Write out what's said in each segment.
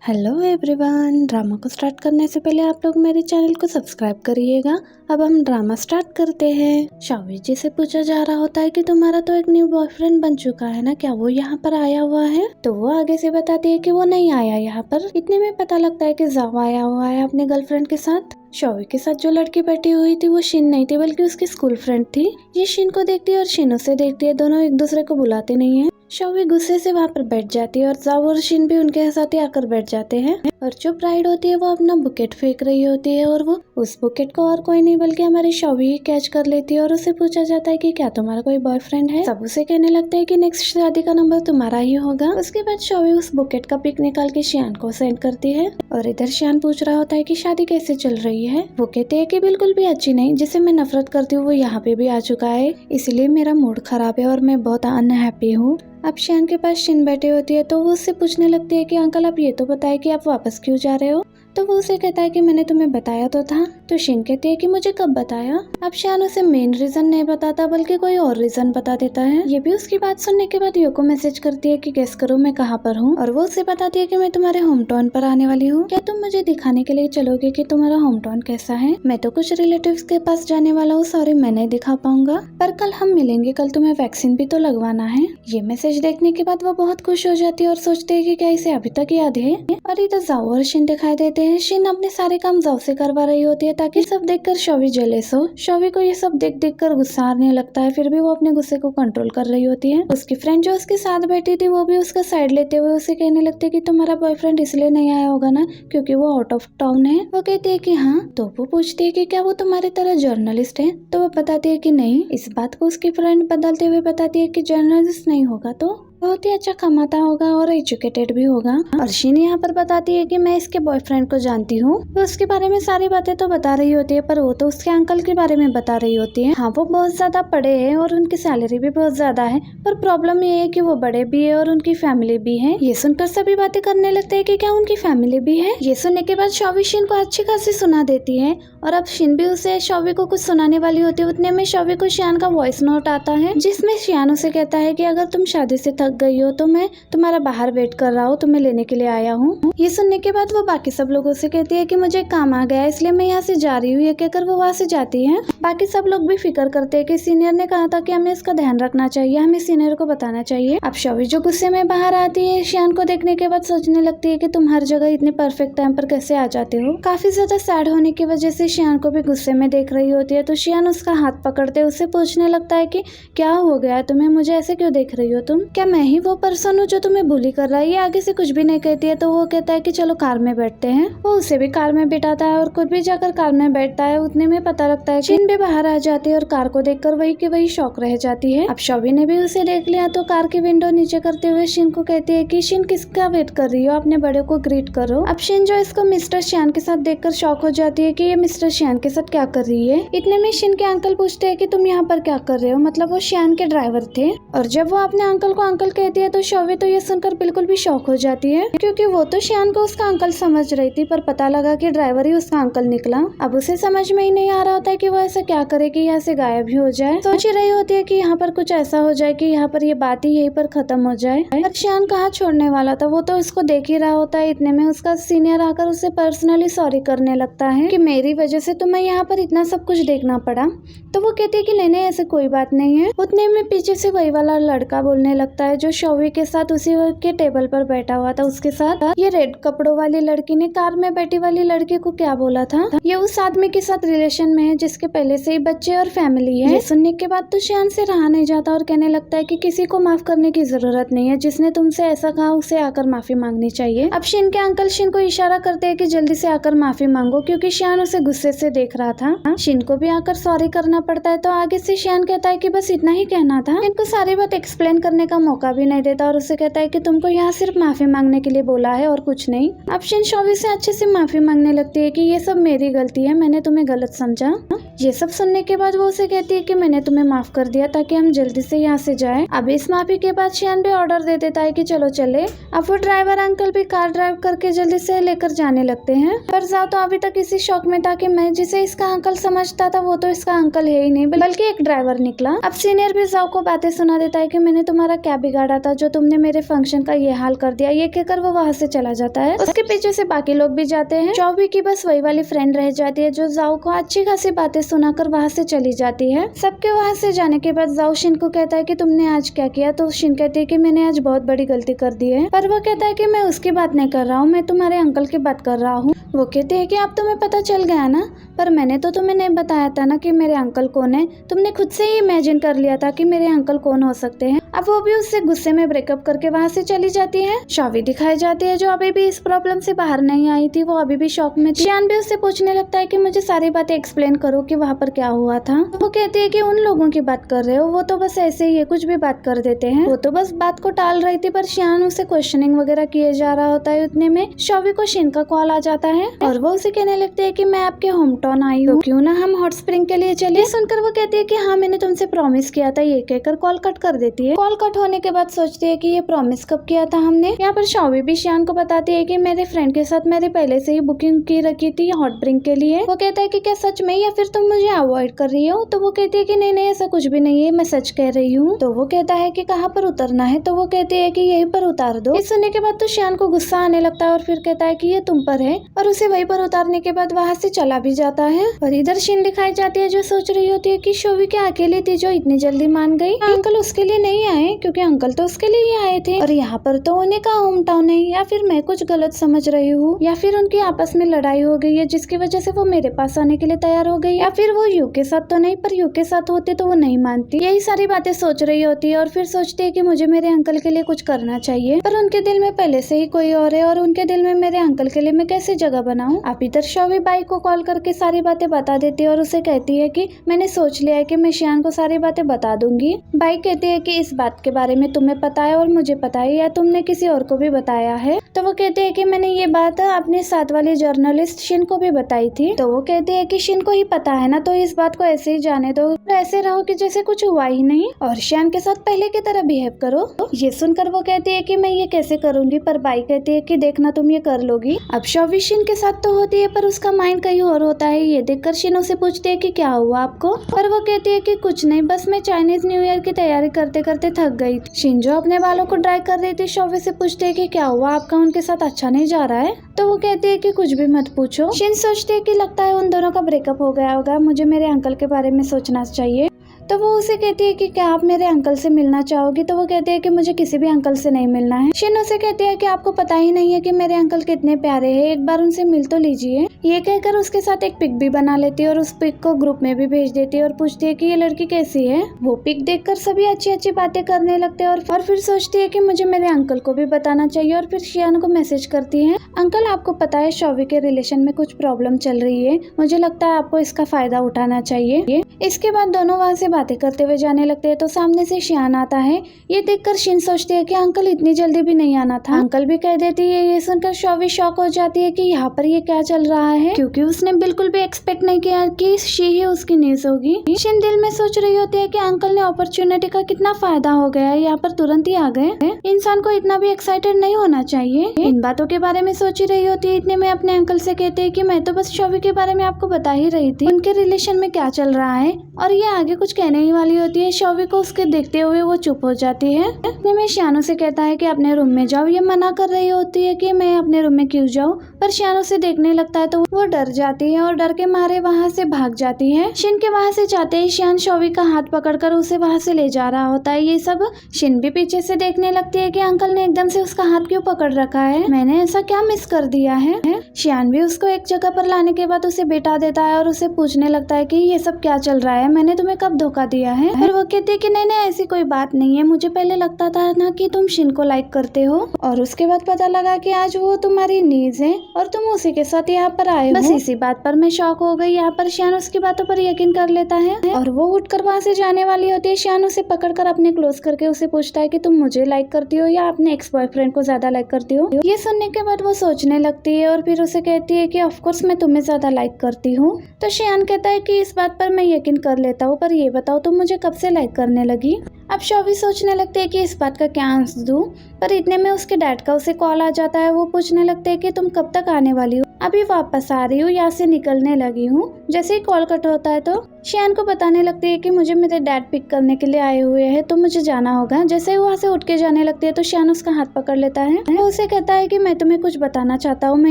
Hello everyone. Drama को start करने से पहले आप लोग मेरे चैनल को सब्सक्राइब करिएगा। अब हम ड्रामा स्टार्ट करते हैं। शावी जी से पूछा जा रहा होता है कि तुम्हारा तो एक न्यू बॉयफ्रेंड बन चुका है ना, क्या वो यहाँ पर आया हुआ है? तो वो आगे से बताती है कि वो नहीं आया यहाँ पर। इतने में पता लगता है कि जावा आया हुआ है अपने गर्लफ्रेंड के साथ। शॉवी के साथ जो लड़की बैठी हुई थी वो शिन नहीं थी बल्कि उसकी स्कूल फ्रेंड थी। ये शिन को देखती है और शिन उसे देखती है। दोनों एक दूसरे को बुलाते नहीं है। शॉवी गुस्से से वहाँ पर बैठ जाती है और जावा और शिन भी उनके साथ ही आकर बैठ जाते हैं। और जो ब्राइड होती है वो अपना बुकेट फेंक रही होती है और वो उस बुकेट को और कोई नहीं बल्कि हमारी शॉवी ही कैच कर लेती है। और उसे पूछा जाता है कि क्या तुम्हारा कोई बॉयफ्रेंड है? सब उसे कहने लगता है कि नेक्स्ट शादी का नंबर तुम्हारा ही होगा। उसके बाद शॉवी उस बुकेट का पिक निकाल के शियान को सेंड करती है और इधर शियान पूछ रहा होता है कि शादी कैसे चल रही है। वो कहते हैं कि बिल्कुल भी अच्छी नहीं, जिसे मैं नफरत करती हूँ वो यहाँ पे भी आ चुका है, इसलिए मेरा मूड खराब है और मैं बहुत अनहैप्पी हूँ। अब शियान के पास शिन बैठी होती है तो वो उससे पूछने लगती है कि अंकल आप ये तो बताए कि आप वापस क्यों जा रहे हो? तो वो उसे कहता है कि मैंने तुम्हें बताया तो था। तो शिन कहती है कि मुझे कब बताया? अब शियान उसे मेन रीजन नहीं बताता बल्कि कोई और रीजन बता देता है। ये भी उसकी बात सुनने के बाद यो को मैसेज करती है कि गेस करो मैं कहाँ पर हूँ। और वो उसे बताती है कि मैं तुम्हारे होम टाउन पर आने वाली हूँ, क्या तुम मुझे दिखाने के लिए चलोगे कि तुम्हारा होम टाउन कैसा है? मैं तो कुछ रिलेटिव्स के पास जाने वाला हूँ, सॉरी मैं नहीं दिखा पाऊंगा, पर कल हम मिलेंगे, कल तुम्हें वैक्सीन भी तो लगवाना है। ये मैसेज देखने के बाद वो बहुत खुश हो जाती है और सोचती है कि क्या इसे अभी तक याद है। और इधर जाओ और शिन दिखाई देते हैं। शिन अपने सारे काम जाओ से करवा रही होती है ताकि सब देखकर शॉवी जेलस हो। शॉवी को ये सब देख कर गुस्सा आने लगता है, फिर भी वो अपने गुस्से को कंट्रोल कर रही होती है। उसकी फ्रेंड जो उसके साथ बैठी थी वो भी उसका साइड लेते हुए उसे कहने लगते है कि तुम्हारा बॉयफ्रेंड इसलिए नहीं आया होगा ना क्योंकि वो आउट ऑफ टाउन है। वो कहती है कि हाँ। तो वो पूछती है कि क्या वो तुम्हारी तरह जर्नलिस्ट है? तो वो बताती है कि नहीं। इस बात को उसकी फ्रेंड बदलते हुए बताती है कि जर्नलिस्ट नहीं होगा तो बहुत ही अच्छा कमाता होगा और एजुकेटेड भी होगा। और शिन यहाँ पर बताती है कि मैं इसके बॉयफ्रेंड को जानती हूँ। वो उसके बारे में सारी बातें तो बता रही होती है पर वो तो उसके अंकल के बारे में बता रही होती है। हाँ वो बहुत ज्यादा पढ़े हैं और उनकी सैलरी भी बहुत ज्यादा है, पर प्रॉब्लम ये है कि वो बड़े भी है और उनकी फैमिली भी है। ये सुनकर सभी बातें करने लगते है कि क्या उनकी फैमिली भी है? ये सुनने के बाद शॉवी शिन को अच्छी खासी सुना देती है और अब शिन भी उसे शॉवी को कुछ सुनाने वाली होती है। उतने में शॉवी को शियान का वॉइस नोट आता है जिसमें शियान उसे कहता है कि अगर तुम शादी से थक गई हो तो मैं तुम्हारा बाहर वेट कर रहा हूँ, तुम्हें लेने के लिए आया हूँ। ये सुनने के बाद वो बाकी सब लोगों से कहती है कि मुझे काम आ गया इसलिए मैं यहाँ से जा रही हूँ। ये कहकर वो वहाँ से जाती है। बाकी सब लोग भी फिक्र करते हैं कि सीनियर ने कहा था कि हमें इसका ध्यान रखना चाहिए, हमें सीनियर को बताना चाहिए। अब शॉवी जो गुस्से में बाहर आती है शियान को देखने के बाद सोचने लगती है कि तुम हर जगह इतने परफेक्ट टाइम पर कैसे आ जाते हो। काफी ज्यादा सैड होने की वजह से शियान को भी गुस्से में देख रही होती है। तो शियान उसका हाथ पकड़ते उसे पूछने लगता है कि क्या हो गया तुम्हें, मुझे ऐसे क्यों देख रही हो तुम? क्या मैं ही वो पर्सन हूँ जो तुम्हें बुली कर रहा है? ये आगे से कुछ भी नहीं कहती है। तो वो कहता है कि चलो कार में बैठते हैं। वो उसे भी कार में बिठाता है और खुद भी जाकर कार में बैठता है। उतने में पता लगता है शिन भी बाहर आ जाती है और कार को देखकर वही की वही शौक रह जाती है। अब शॉवी ने भी उसे देख लिया तो कार की विंडो नीचे करते हुए शिन को कहती है कि शिन किसका वेट कर रही हो, अपने बड़े को ग्रीट करो। अब शिन जो इसको मिस्टर शियान के साथ देखकर शॉक हो जाती है कि ये मिस्टर शियान के साथ क्या कर रही है। इतने में शिन के अंकल पूछते हैं कि तुम यहाँ पर क्या कर रहे हो, मतलब वो शियान के ड्राइवर थे। और जब वो अपने अंकल को अंकल कहती है तो शॉवी तो ये सुनकर बिल्कुल भी शॉक हो जाती है क्योंकि वो तो शियान को उसका अंकल समझ रही थी पर पता लगा कि ड्राइवर ही उसका अंकल निकला। अब उसे समझ में ही नहीं आ रहा होता है कि वो ऐसा क्या करे कि यहाँ से गायब ही हो जाए। सोच ही रही होती है कि यहाँ पर कुछ ऐसा हो जाए कि यहाँ पर ये बात ही यहीं पर खत्म हो जाए। पर शियान कहाँ छोड़ने वाला था, वो तो इसको देख ही रहा होता है। इतने में उसका सीनियर आकर उसे पर्सनली सॉरी करने लगता है कि मेरी वजह से तुम्हें यहाँ पर इतना सब कुछ देखना पड़ा। तो वो कहती है कि नहीं ऐसे कोई बात नहीं है। उतने में पीछे से वही वाला लड़का बोलने लगता है जो शॉवी के साथ उसी के टेबल पर बैठा हुआ था। उसके साथ ये रेड कपड़ों वाली लड़की ने कार में बैठी वाली लड़की को क्या बोला था, ये उस आदमी के साथ रिलेशन में है जिसके पहले से ही बच्चे और फैमिली है। ये सुनने के बाद तो शियान से रहा नहीं जाता और कहने लगता है कि किसी को माफ करने की जरूरत नहीं है, जिसने तुमसे ऐसा कहा उसे आकर माफी मांगनी चाहिए। अब शिन के अंकल शिन को इशारा करते हैं कि जल्दी से आकर माफी मांगो क्योंकि शियान उसे गुस्से से देख रहा था। शिन को भी आकर सॉरी करना पड़ता है। तो आगे से शियान कहता है कि बस इतना ही कहना था। इनको सारी बात एक्सप्लेन करने का मौका भी नहीं देता और उसे कहता है कि तुमको यहाँ सिर्फ माफी मांगने के लिए बोला है और कुछ नहीं। अब शिन शॉवी से अच्छे से माफी मांगने लगती है कि ये सब मेरी गलती है, मैंने तुम्हें गलत समझा। ये सब सुनने के बाद वो उसे कहती है कि मैंने तुम्हें माफ कर दिया ताकि हम जल्दी से यहाँ से जाएं। अब इस माफी के बाद शियान भी ऑर्डर दे देता है कि चलो चले। अब वो ड्राइवर अंकल भी कार ड्राइव करके जल्दी से लेकर जाने लगते हैं। पर जाओ तो अभी तक इसी शौक में था कि मैं जिसे इसका अंकल समझता था वो तो इसका अंकल है ही नहीं बल्कि एक ड्राइवर निकला। अब सीनियर भी जाओ को बातें सुना देता है कि मैंने तुम्हारा क्या बिगाड़ा बिगाड़ा था जो तुमने मेरे फंक्शन का ये हाल कर दिया, ये कहकर वो वहाँ से चला जाता है। उसके पीछे से बाकी लोग भी जाते हैं। चौबी की बस वही वाली फ्रेंड रह जाती है जो जाओ को अच्छी खासी बातें सुनाकर वहाँ से चली जाती है। सबके वहाँ से जाने के बाद जाओ शिन को कहता है कि तुमने आज क्या किया, तो शिन कहती है कि मैंने आज बहुत बड़ी गलती कर दी है। पर वो कहता है कि मैं उसकी बात नहीं कर रहा हूँ, मैं तुम्हारे अंकल की बात कर रहा हूँ। वो कहते हैं कि अब तुम्हें पता चल गया ना, पर मैंने तो तुम्हें नहीं बताया था ना कि मेरे अंकल कौन है। तुमने खुद से ही इमेजिन कर लिया था कि मेरे अंकल कौन हो सकते हैं। अब वो भी उससे गुस्से में ब्रेकअप करके वहाँ से चली जाती है। शावी दिखाई जाती है जो अभी भी इस प्रॉब्लम से बाहर नहीं आई थी, वो अभी भी शॉक में थी। शियान भी उससे पूछने लगता है कि मुझे सारी बातें एक्सप्लेन करो कि वहाँ पर क्या हुआ था। वो कहती है कि उन लोगों की बात कर रहे हो, वो तो बस ऐसे ही कुछ भी बात कर देते हैं। वो तो बस बात को टाल रही थी, पर शियान उसे क्वेश्चनिंग वगैरह किए जा रहा होता है। उतने में शावी को शिन का कॉल आ जाता है और वो उसे कहने लगती है कि मैं आपके होम टाउन आई हूँ, क्यों ना हम हॉट स्प्रिंग के लिए चले। सुनकर वो कहती है कि हाँ मैंने तुमसे प्रॉमिस किया था, ये कहकर कॉल कट कर देती है। कॉल कट होने के बाद सोचती है कि ये प्रॉमिस कब किया था हमने। यहाँ पर शावी भी शियान को बताती है कि मेरे फ्रेंड के साथ मैंने पहले से ही बुकिंग की रखी थी हॉट ड्रिंक के लिए। वो कहता है कि क्या सच में, या फिर तुम मुझे अवॉइड कर रही हो। तो वो कहती है कि नहीं नहीं ऐसा कुछ भी नहीं है, मैं सच कह रही हूँ। तो वो कहता है कि कहाँ पर उतरना है, तो वो कहती है कि यहीं पर उतार दो। इस सुनने के बाद तो शियान को गुस्सा आने लगता है और फिर कहता है कि ये तुम पर है, और उसे वहीं पर उतारने के बाद वहाँ से चला भी जाता है। और इधर शिन दिखाई जाती है जो सोच रही होती है कि शोवी क्या अकेली थी जो इतनी जल्दी मान गई। अंकल उसके लिए नहीं आए, क्योंकि अंकल तो उसके लिए ही आए थे, और यहाँ पर तो उन्हीं का होम टाउन है। या फिर मैं कुछ गलत समझ रही हूँ, या फिर उनकी आपस में लड़ाई हो गई है जिसकी वजह से वो मेरे पास आने के लिए तैयार हो गई, या फिर वो यू के साथ तो नहीं, पर यू के साथ होते तो वो नहीं मानती। यही सारी बातें सोच रही होती है और फिर सोचती है कि मुझे मेरे अंकल के लिए कुछ करना चाहिए, पर उनके दिल में पहले से ही कोई और है, और उनके दिल में मेरे अंकल के लिए मैं कैसे जगह बनाऊं। अब इधर शोवी बाई को कॉल करके सारी बातें बता देती है और उसे कहती है कि मैंने सोच लिया है कि मैं शियान को सारी बातें बता दूंगी। बाई कहती है कि इस बात के बारे में तुम्हें पता है और मुझे पता है, या तुमने किसी और को भी बताया है। तो वो कहती है कि मैंने ये बात अपने साथ वाली जर्नलिस्ट शिन को भी बताई थी। तो वो कहती है कि शिन को ही पता है ना, तो इस बात को ऐसे ही जाने दो, ऐसे रहो कि जैसे कुछ हुआ ही नहीं, और शियान के साथ पहले की तरह बिहेव करो। ये सुनकर वो कहती है कि मैं ये कैसे करूंगी, पर बाई कहती है कि देखना तुम ये कर लोगी। अब शोवी शिन के साथ तो होती है, पर उसका माइंड कहीं और होता है। ये देखकर शिन उसे पूछती है कि क्या हुआ आपको, पर वो कहती है कि कुछ नहीं, बस मैं चाइनीज न्यू ईयर की तैयारी करते करते थक गई थी। शिन जो अपने बालों को ड्राई कर रही थी शोवी से पूछती है कि क्या हुआ, आपका उनके साथ अच्छा नहीं जा रहा है। तो वो कहती है कि कुछ भी मत पूछो। शिन सोचती है कि लगता है उन दोनों का ब्रेकअप हो गया होगा, मुझे मेरे अंकल के बारे में सोचना चाहिए। तो वो उसे कहती है कि क्या आप मेरे अंकल से मिलना चाहोगी। तो वो कहती है कि मुझे किसी भी अंकल से नहीं मिलना है। शिन उसे कहती है कि आपको पता ही नहीं है कि मेरे अंकल कितने प्यारे हैं, एक बार उनसे मिल तो लीजिए। ये कहकर उसके साथ एक पिक भी बना लेती है और उस पिक को ग्रुप में भी भेज देती है और पूछती है कि ये लड़की कैसी है। वो पिक देखकर सभी अच्छी अच्छी बातें करने लगते हैं और फिर सोचती है कि मुझे मेरे अंकल को भी बताना चाहिए, और फिर शियान को मैसेज करती है, अंकल आपको पता है शोवी के रिलेशन में कुछ प्रॉब्लम चल रही है, मुझे लगता है आपको इसका फायदा उठाना चाहिए। इसके बाद दोनों वहाँ से बातें करते हुए जाने लगते हैं तो सामने से शियान आता है। ये देखकर शिन सोचती है कि अंकल इतनी जल्दी भी नहीं आना था। अंकल भी कह देती है। ये सुनकर शोवी शॉक हो जाती है कि यहाँ पर ये क्या चल रहा है, क्योंकि उसने बिल्कुल भी एक्सपेक्ट नहीं किया कि शी ही उसकी न्यूज होगी। शिन दिल में सोच रही होती है कि अंकल ने अपॉर्चुनिटी का कितना फायदा हो गया है, यहाँ पर तुरंत ही आ गए। इंसान को इतना भी एक्साइटेड नहीं होना चाहिए। इन बातों के बारे में सोच ही रही होती है, इतने में अपने अंकल से कहते हैं कि मैं तो बस शोवी के बारे में आपको बता ही रही थी, उनके रिलेशन में क्या चल रहा है। और ये आगे कुछ कहने ही वाली होती है। शोवी को उसके देखते हुए वो चुप हो जाती है। इतने में शियानो से कहता है कि अपने रूम में जाओ। ये मना कर रही होती है कि मैं अपने रूम में क्यों जाऊँ, पर शियानो से देखने लगता है तो वो डर जाती है और डर के मारे वहाँ से भाग जाती है। शिन के वहाँ से जाते ही शियान शोवी का हाथ पकड़कर उसे वहाँ से ले जा रहा होता है। ये सब शिन भी पीछे से देखने लगती है कि अंकल ने एकदम से उसका हाथ क्यों पकड़ रखा है, मैंने ऐसा क्या मिस कर दिया है। शियान भी उसको एक जगह पर लाने के बाद उसे बैठा देता है और उसे पूछने लगता है कि ये सब क्या चल रहा है, मैंने तुम्हें कब धोखा दिया है। फिर वो कहती है कि नहीं नहीं ऐसी कोई बात नहीं है, मुझे पहले लगता था ना कि तुम शिन को लाइक करते हो, और उसके बाद पता लगा कि आज वो तुम्हारी नीज है और तुम उसी के साथ यहाँ पर आए हो। बस इसी बात पर मैं शॉक हो गई। यहाँ पर शियान उसकी बातों पर यकीन कर लेता है और वो उठकर वहाँ से जाने वाली होती है। शियान उसे पकड़कर अपने क्लोज करके उसे पूछता है कि तुम मुझे लाइक करती हो या अपने एक्स बॉयफ्रेंड को ज्यादा लाइक करती हो। ये सुनने के बाद वो सोचने लगती है और फिर उसे कहती है कि ऑफकोर्स मैं तुम्हें ज्यादा लाइक करती हूँ। तो शियान कहता है कि इस बात पर मैं यकीन इन कर लेता हूँ, पर ये बताओ तुम मुझे कब से लाइक करने लगी? अब शौवी सोचने लगते हैं कि इस बात का क्या आंसर दूं, पर इतने में उसके डैड का उसे कॉल आ जाता है। वो पूछने लगते हैं कि तुम कब तक आने वाली हो? अभी वापस आ रही हूँ, यहाँ से निकलने लगी हूँ। जैसे ही कॉल कट होता है तो शियान को बताने लगती है कि मुझे मेरे डैड पिक करने के लिए आए हुए हैं, तो मुझे जाना होगा। जैसे ही वहाँ से उठ के जाने लगती है तो शियान उसका हाथ पकड़ लेता है। वो उसे कहता है कि मैं तुम्हें कुछ बताना चाहता हूँ, मैं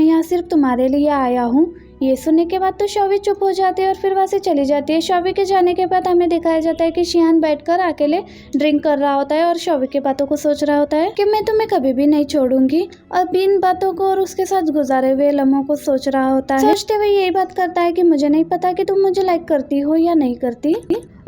यहाँ सिर्फ तुम्हारे लिए आया हूँ। ये सुनने के बाद तो शौवी चुप हो जाती है और फिर वहाँ से चली जाती है। शौवी के जाने के बाद हमें दिखाया जाता है कि शियान बैठकर अकेले ड्रिंक कर रहा होता है और शौवी की बातों को सोच रहा होता है कि मैं तुम्हें कभी भी नहीं छोड़ूंगी, और बिन बातों को और उसके साथ गुजारे हुए लम्हों को सोच रहा होता है। सोचते हुए यही बात करता है कि मुझे नहीं पता कि तुम मुझे लाइक करती हो या नहीं करती,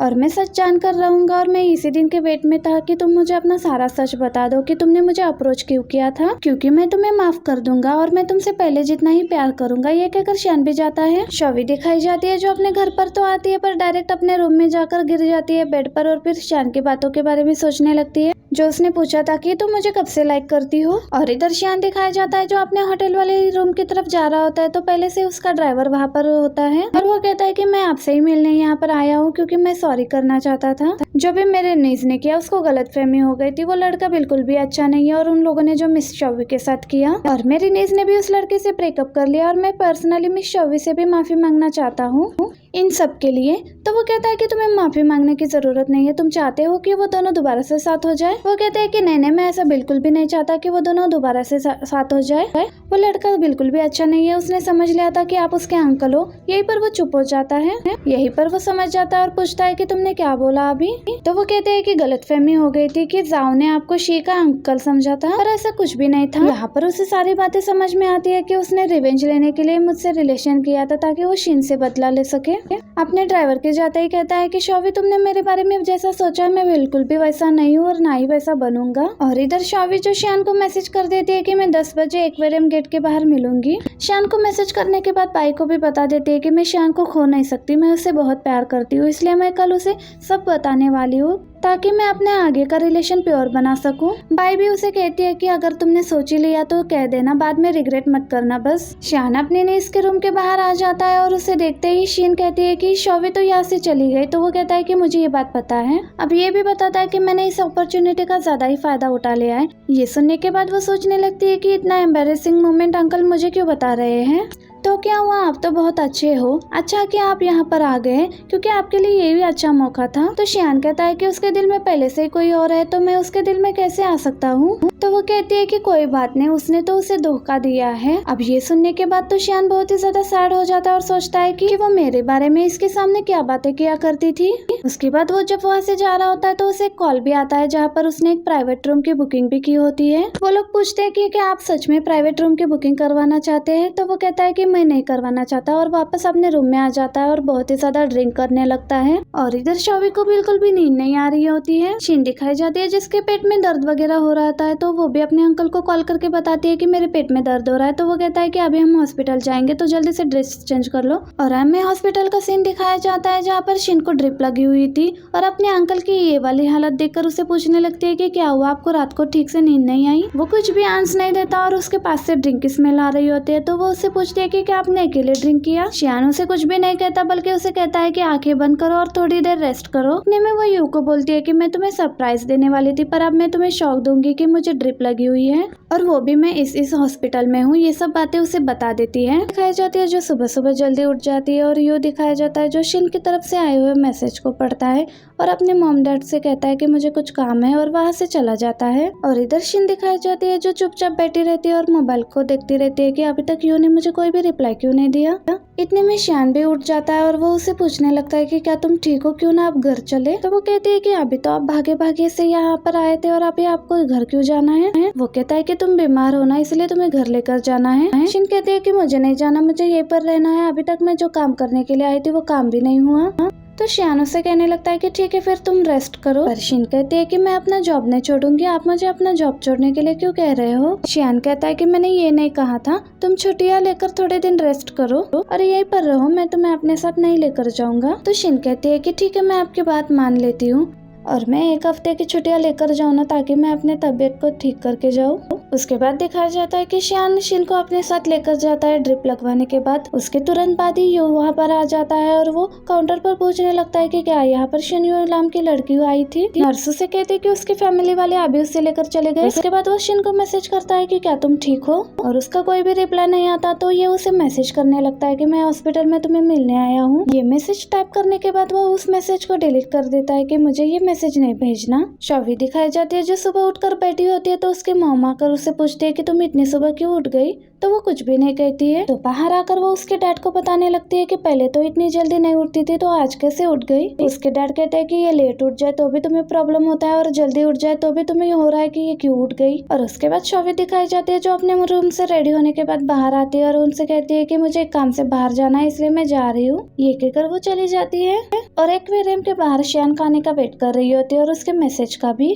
और मैं सच जानकर रहूंगा। और मैं इसी दिन के वेट में था कि तुम मुझे अपना सारा सच बता दो कि तुमने मुझे अप्रोच क्यों किया था, क्योंकि मैं तुम्हें माफ कर दूंगा और मैं तुमसे पहले जितना ही प्यार करूंगा। ये कहकर शियान भी जाता है। शौवी दिखाई जाती है जो अपने घर पर तो आती है पर डायरेक्ट अपने रूम में जाकर गिर जाती है बेड पर, और फिर शियान की बातों के बारे में सोचने लगती है जो उसने पूछा था कि तुम मुझे कब से लाइक करती हो। और इधर शियान दिखाया जाता है जो अपने होटल वाले रूम की तरफ जा रहा होता है, तो पहले से उसका ड्राइवर वहाँ पर होता है और वो कहता है कि मैं आपसे ही मिलने यहाँ पर आया हूँ क्योंकि मैं सॉरी करना चाहता था। जो भी मेरे नीज ने किया उसको गलतफहमी हो गई थी, वो लड़का बिल्कुल भी अच्छा नहीं है और उन लोगों ने जो मिस शौवी के साथ किया, और मेरी नीज ने भी उस लड़के से ब्रेकअप कर लिया, और मैं पर्सनली मिस शौवी से भी माफी मांगना चाहता हूँ इन सब के लिए। तो वो कहता है कि तुम्हें माफी मांगने की जरूरत नहीं है, तुम चाहते हो कि वो दोनों दोबारा से साथ हो जाए। वो कहते हैं कि नहीं, मैं ऐसा बिल्कुल भी नहीं चाहता कि वो दोनों दोबारा से साथ हो जाए। वो लड़का बिल्कुल भी अच्छा नहीं है, उसने समझ लिया था कि आप उसके अंकल हो। यहीं पर वो चुप हो जाता है। यहीं पर वो समझ जाता है और पूछता है कि तुमने क्या बोला अभी? तो वो कहते हैं कि गलतफहमी हो गई थी कि जाओ ने आपको शी का अंकल समझा था, पर ऐसा कुछ भी नहीं था। यहाँ पर उसे सारी बातें समझ में आती है कि उसने रिवेंज लेने के लिए मुझसे रिलेशन किया था ताकि वो शिन से बदला ले सके। अपने ड्राइवर के जाते ही कहता है कि शौवी तुमने मेरे बारे में जैसा सोचा मैं बिल्कुल भी वैसा नहीं हूँ और ना ही वैसा बनूंगा। और इधर शौवी जो शियान को मैसेज कर देती है कि मैं 10 बजे एक्वेरियम गेट के बाहर मिलूंगी। शियान को मैसेज करने के बाद बाई को भी बता देती है कि मैं शियान को खो नहीं सकती, मैं उससे बहुत प्यार करती हूँ, इसलिए मैं कल उसे सब बताने वाली हूँ ताकि मैं अपने आगे का रिलेशन प्योर बना सकूं। बाई भी उसे कहती है कि अगर तुमने सोच ही लिया तो कह देना, बाद में रिग्रेट मत करना बस। शियान अपने नीस के रूम के बाहर आ जाता है और उसे देखते ही शीन कहती है कि शौवी तो यहाँ से चली गई। तो वो कहता है कि मुझे ये बात पता है। अब ये भी बताता है कि मैंने इस अपॉर्चुनिटी का ज्यादा ही फायदा उठा लिया है। ये सुनने के बाद वो सोचने लगती है कि इतना एम्बेरेसिंग मोमेंट अंकल मुझे क्यों बता रहे हैं। तो क्या हुआ, आप तो बहुत अच्छे हो, अच्छा कि आप यहाँ पर आ गए क्योंकि आपके लिए ये भी अच्छा मौका था। तो शियान कहता है कि उसके दिल में पहले से ही कोई और है, तो मैं उसके दिल में कैसे आ सकता हूँ। तो वो कहती है कि कोई बात नहीं, उसने तो उसे धोखा दिया है। अब ये सुनने के बाद तो शियान बहुत ही ज्यादा सैड हो जाता है और सोचता है कि वो मेरे बारे में इसके सामने क्या बातें किया करती थी। उसके बाद वो जब वहाँ से जा रहा होता है तो उसे कॉल भी आता है जहाँ पर उसने एक प्राइवेट रूम की बुकिंग भी की होती है। वो लोग पूछते हैं कि क्या आप सच में प्राइवेट रूम की बुकिंग करवाना चाहते हैं। तो वो कहता है कि मैं नहीं करवाना चाहता और वापस अपने रूम में आ जाता है और बहुत ही ज्यादा ड्रिंक करने लगता है। और इधर शौवी को बिल्कुल भी नींद नहीं आ रही होती है। शीन दिखाई जाती है जिसके पेट में दर्द वगैरह हो रहा था, तो वो भी अपने अंकल को कॉल करके बताती है कि मेरे पेट में दर्द हो रहा है। तो वो कहता है कि अभी हम हॉस्पिटल जाएंगे तो जल्दी से ड्रेस चेंज कर लो। और हमें हॉस्पिटल का सीन दिखाया जाता है जहाँ पर शीन को ड्रिप लगी हुई थी और अपने अंकल की ये वाली हालत देखकर उसे पूछने लगती है कि क्या हुआ, आपको रात को ठीक से नींद नहीं आई। वो कुछ भी आंसर नहीं देता और उसके पास से ड्रिंक की स्मेल आ रही होती है। तो वो उससे पूछती है कि क्या आपने अकेले ड्रिंक किया। शियान उसे कुछ भी नहीं कहता बल्कि उसे कहता है कि आंखें बंद करो और थोड़ी देर रेस्ट करो। इतने में वो यू को बोलती है कि मैं तुम्हें सरप्राइज देने वाली थी पर अब मैं तुम्हें शौक दूंगी कि मुझे ड्रिप लगी हुई है और वो भी मैं इस हॉस्पिटल में हूँ। ये सब बातें उसे बता देती है। दिखाई जाती है जो सुबह सुबह जल्दी उठ जाती है और यू दिखाया जाता है जो शिन की तरफ से आए हुए मैसेज को पढ़ता है और अपने मॉम डैड से कहता है कि मुझे कुछ काम है और वहाँ से चला जाता है। और इधर शिन दिखाई जाती है जो चुपचाप बैठी रहती है और मोबाइल को देखती रहती है कि अभी तक यू ने मुझे कोई भी रिप्लाई क्यों नहीं दिया। इतने में शियान भी उठ जाता है और वो उसे पूछने लगता है कि क्या तुम ठीक हो, क्यों ना आप घर चले। तो वो कहती है कि अभी तो आप भागे भागे से यहाँ पर आए थे और अभी आपको घर क्यों जाना है। वो कहता है कि तुम बीमार हो ना, इसलिए तुम्हें घर लेकर जाना है। शिन कहती है कि मुझे नहीं जाना, मुझे यहीं पर रहना है, अभी तक मैं जो काम करने के लिए आई थी वो काम भी नहीं हुआ। तो शियान उससे कहने लगता है कि ठीक है फिर तुम रेस्ट करो। पर शिन कहती है कि मैं अपना जॉब नहीं छोड़ूंगी, आप मुझे अपना जॉब छोड़ने के लिए क्यों कह रहे हो। शियान कहता है कि मैंने ये नहीं कहा था, तुम छुट्टियां लेकर थोड़े दिन रेस्ट करो और यहीं पर रहो, मैं तुम्हें अपने साथ नहीं लेकर जाऊंगा। तो शिन कहती है कि ठीक है मैं आपकी बात मान लेती हूँ। और मैं 1 हफ्ते की छुट्टियां लेकर जाऊँ ना, ताकि मैं अपने तबीयत को ठीक करके जाऊँ। उसके बाद दिखाया जाता है कि शिन को अपने साथ लेकर जाता है ड्रिप लगवाने के बाद। उसके तुरंत बाद ही यू वहाँ पर आ जाता है और वो काउंटर पर पूछने लगता है कि क्या यहाँ पर शिन यू नाम की लड़की आई थी। नर्स से कहती है कि उसकी फैमिली वाले अभी उससे लेकर चले गए। उसके बाद वो शिन को मैसेज करता है कि क्या तुम ठीक हो, और उसका कोई भी रिप्लाई नहीं आता तो ये उसे मैसेज करने लगता है कि मैं हॉस्पिटल में तुम्हें मिलने आया हूँ। ये मैसेज टाइप करने के बाद वो उस मैसेज को डिलीट कर देता है कि मुझे ये मैसेज नहीं भेजना। शॉवी दिखाई जाती है जो सुबह उठकर बैठी होती है, तो उसकी मॉम आकर उससे पूछती है कि तुम इतनी सुबह क्यों उठ गई, तो वो कुछ भी नहीं कहती है। तो बाहर आकर वो उसके डैड को बताने लगती है कि पहले तो इतनी जल्दी नहीं उठती थी, तो आज कैसे उठ गई। उसके डैड कहते हैं कि ये लेट उठ जाए तो भी तुम्हें प्रॉब्लम होता है और जल्दी उठ जाए तो भी तुम्हें हो रहा है कि ये क्यों उठ गई। और उसके बाद शॉवी दिखाई जाती है जो अपने रूम से रेडी होने के बाद बाहर आती है और उनसे कहती है कि मुझे एक काम से बाहर जाना है, इसलिए मैं जा रही हूँ। ये कहकर वो चली जाती है और एक्वेरियम के बाहर शियान खाने का वेट कर रही होती है और उसके मैसेज का भी।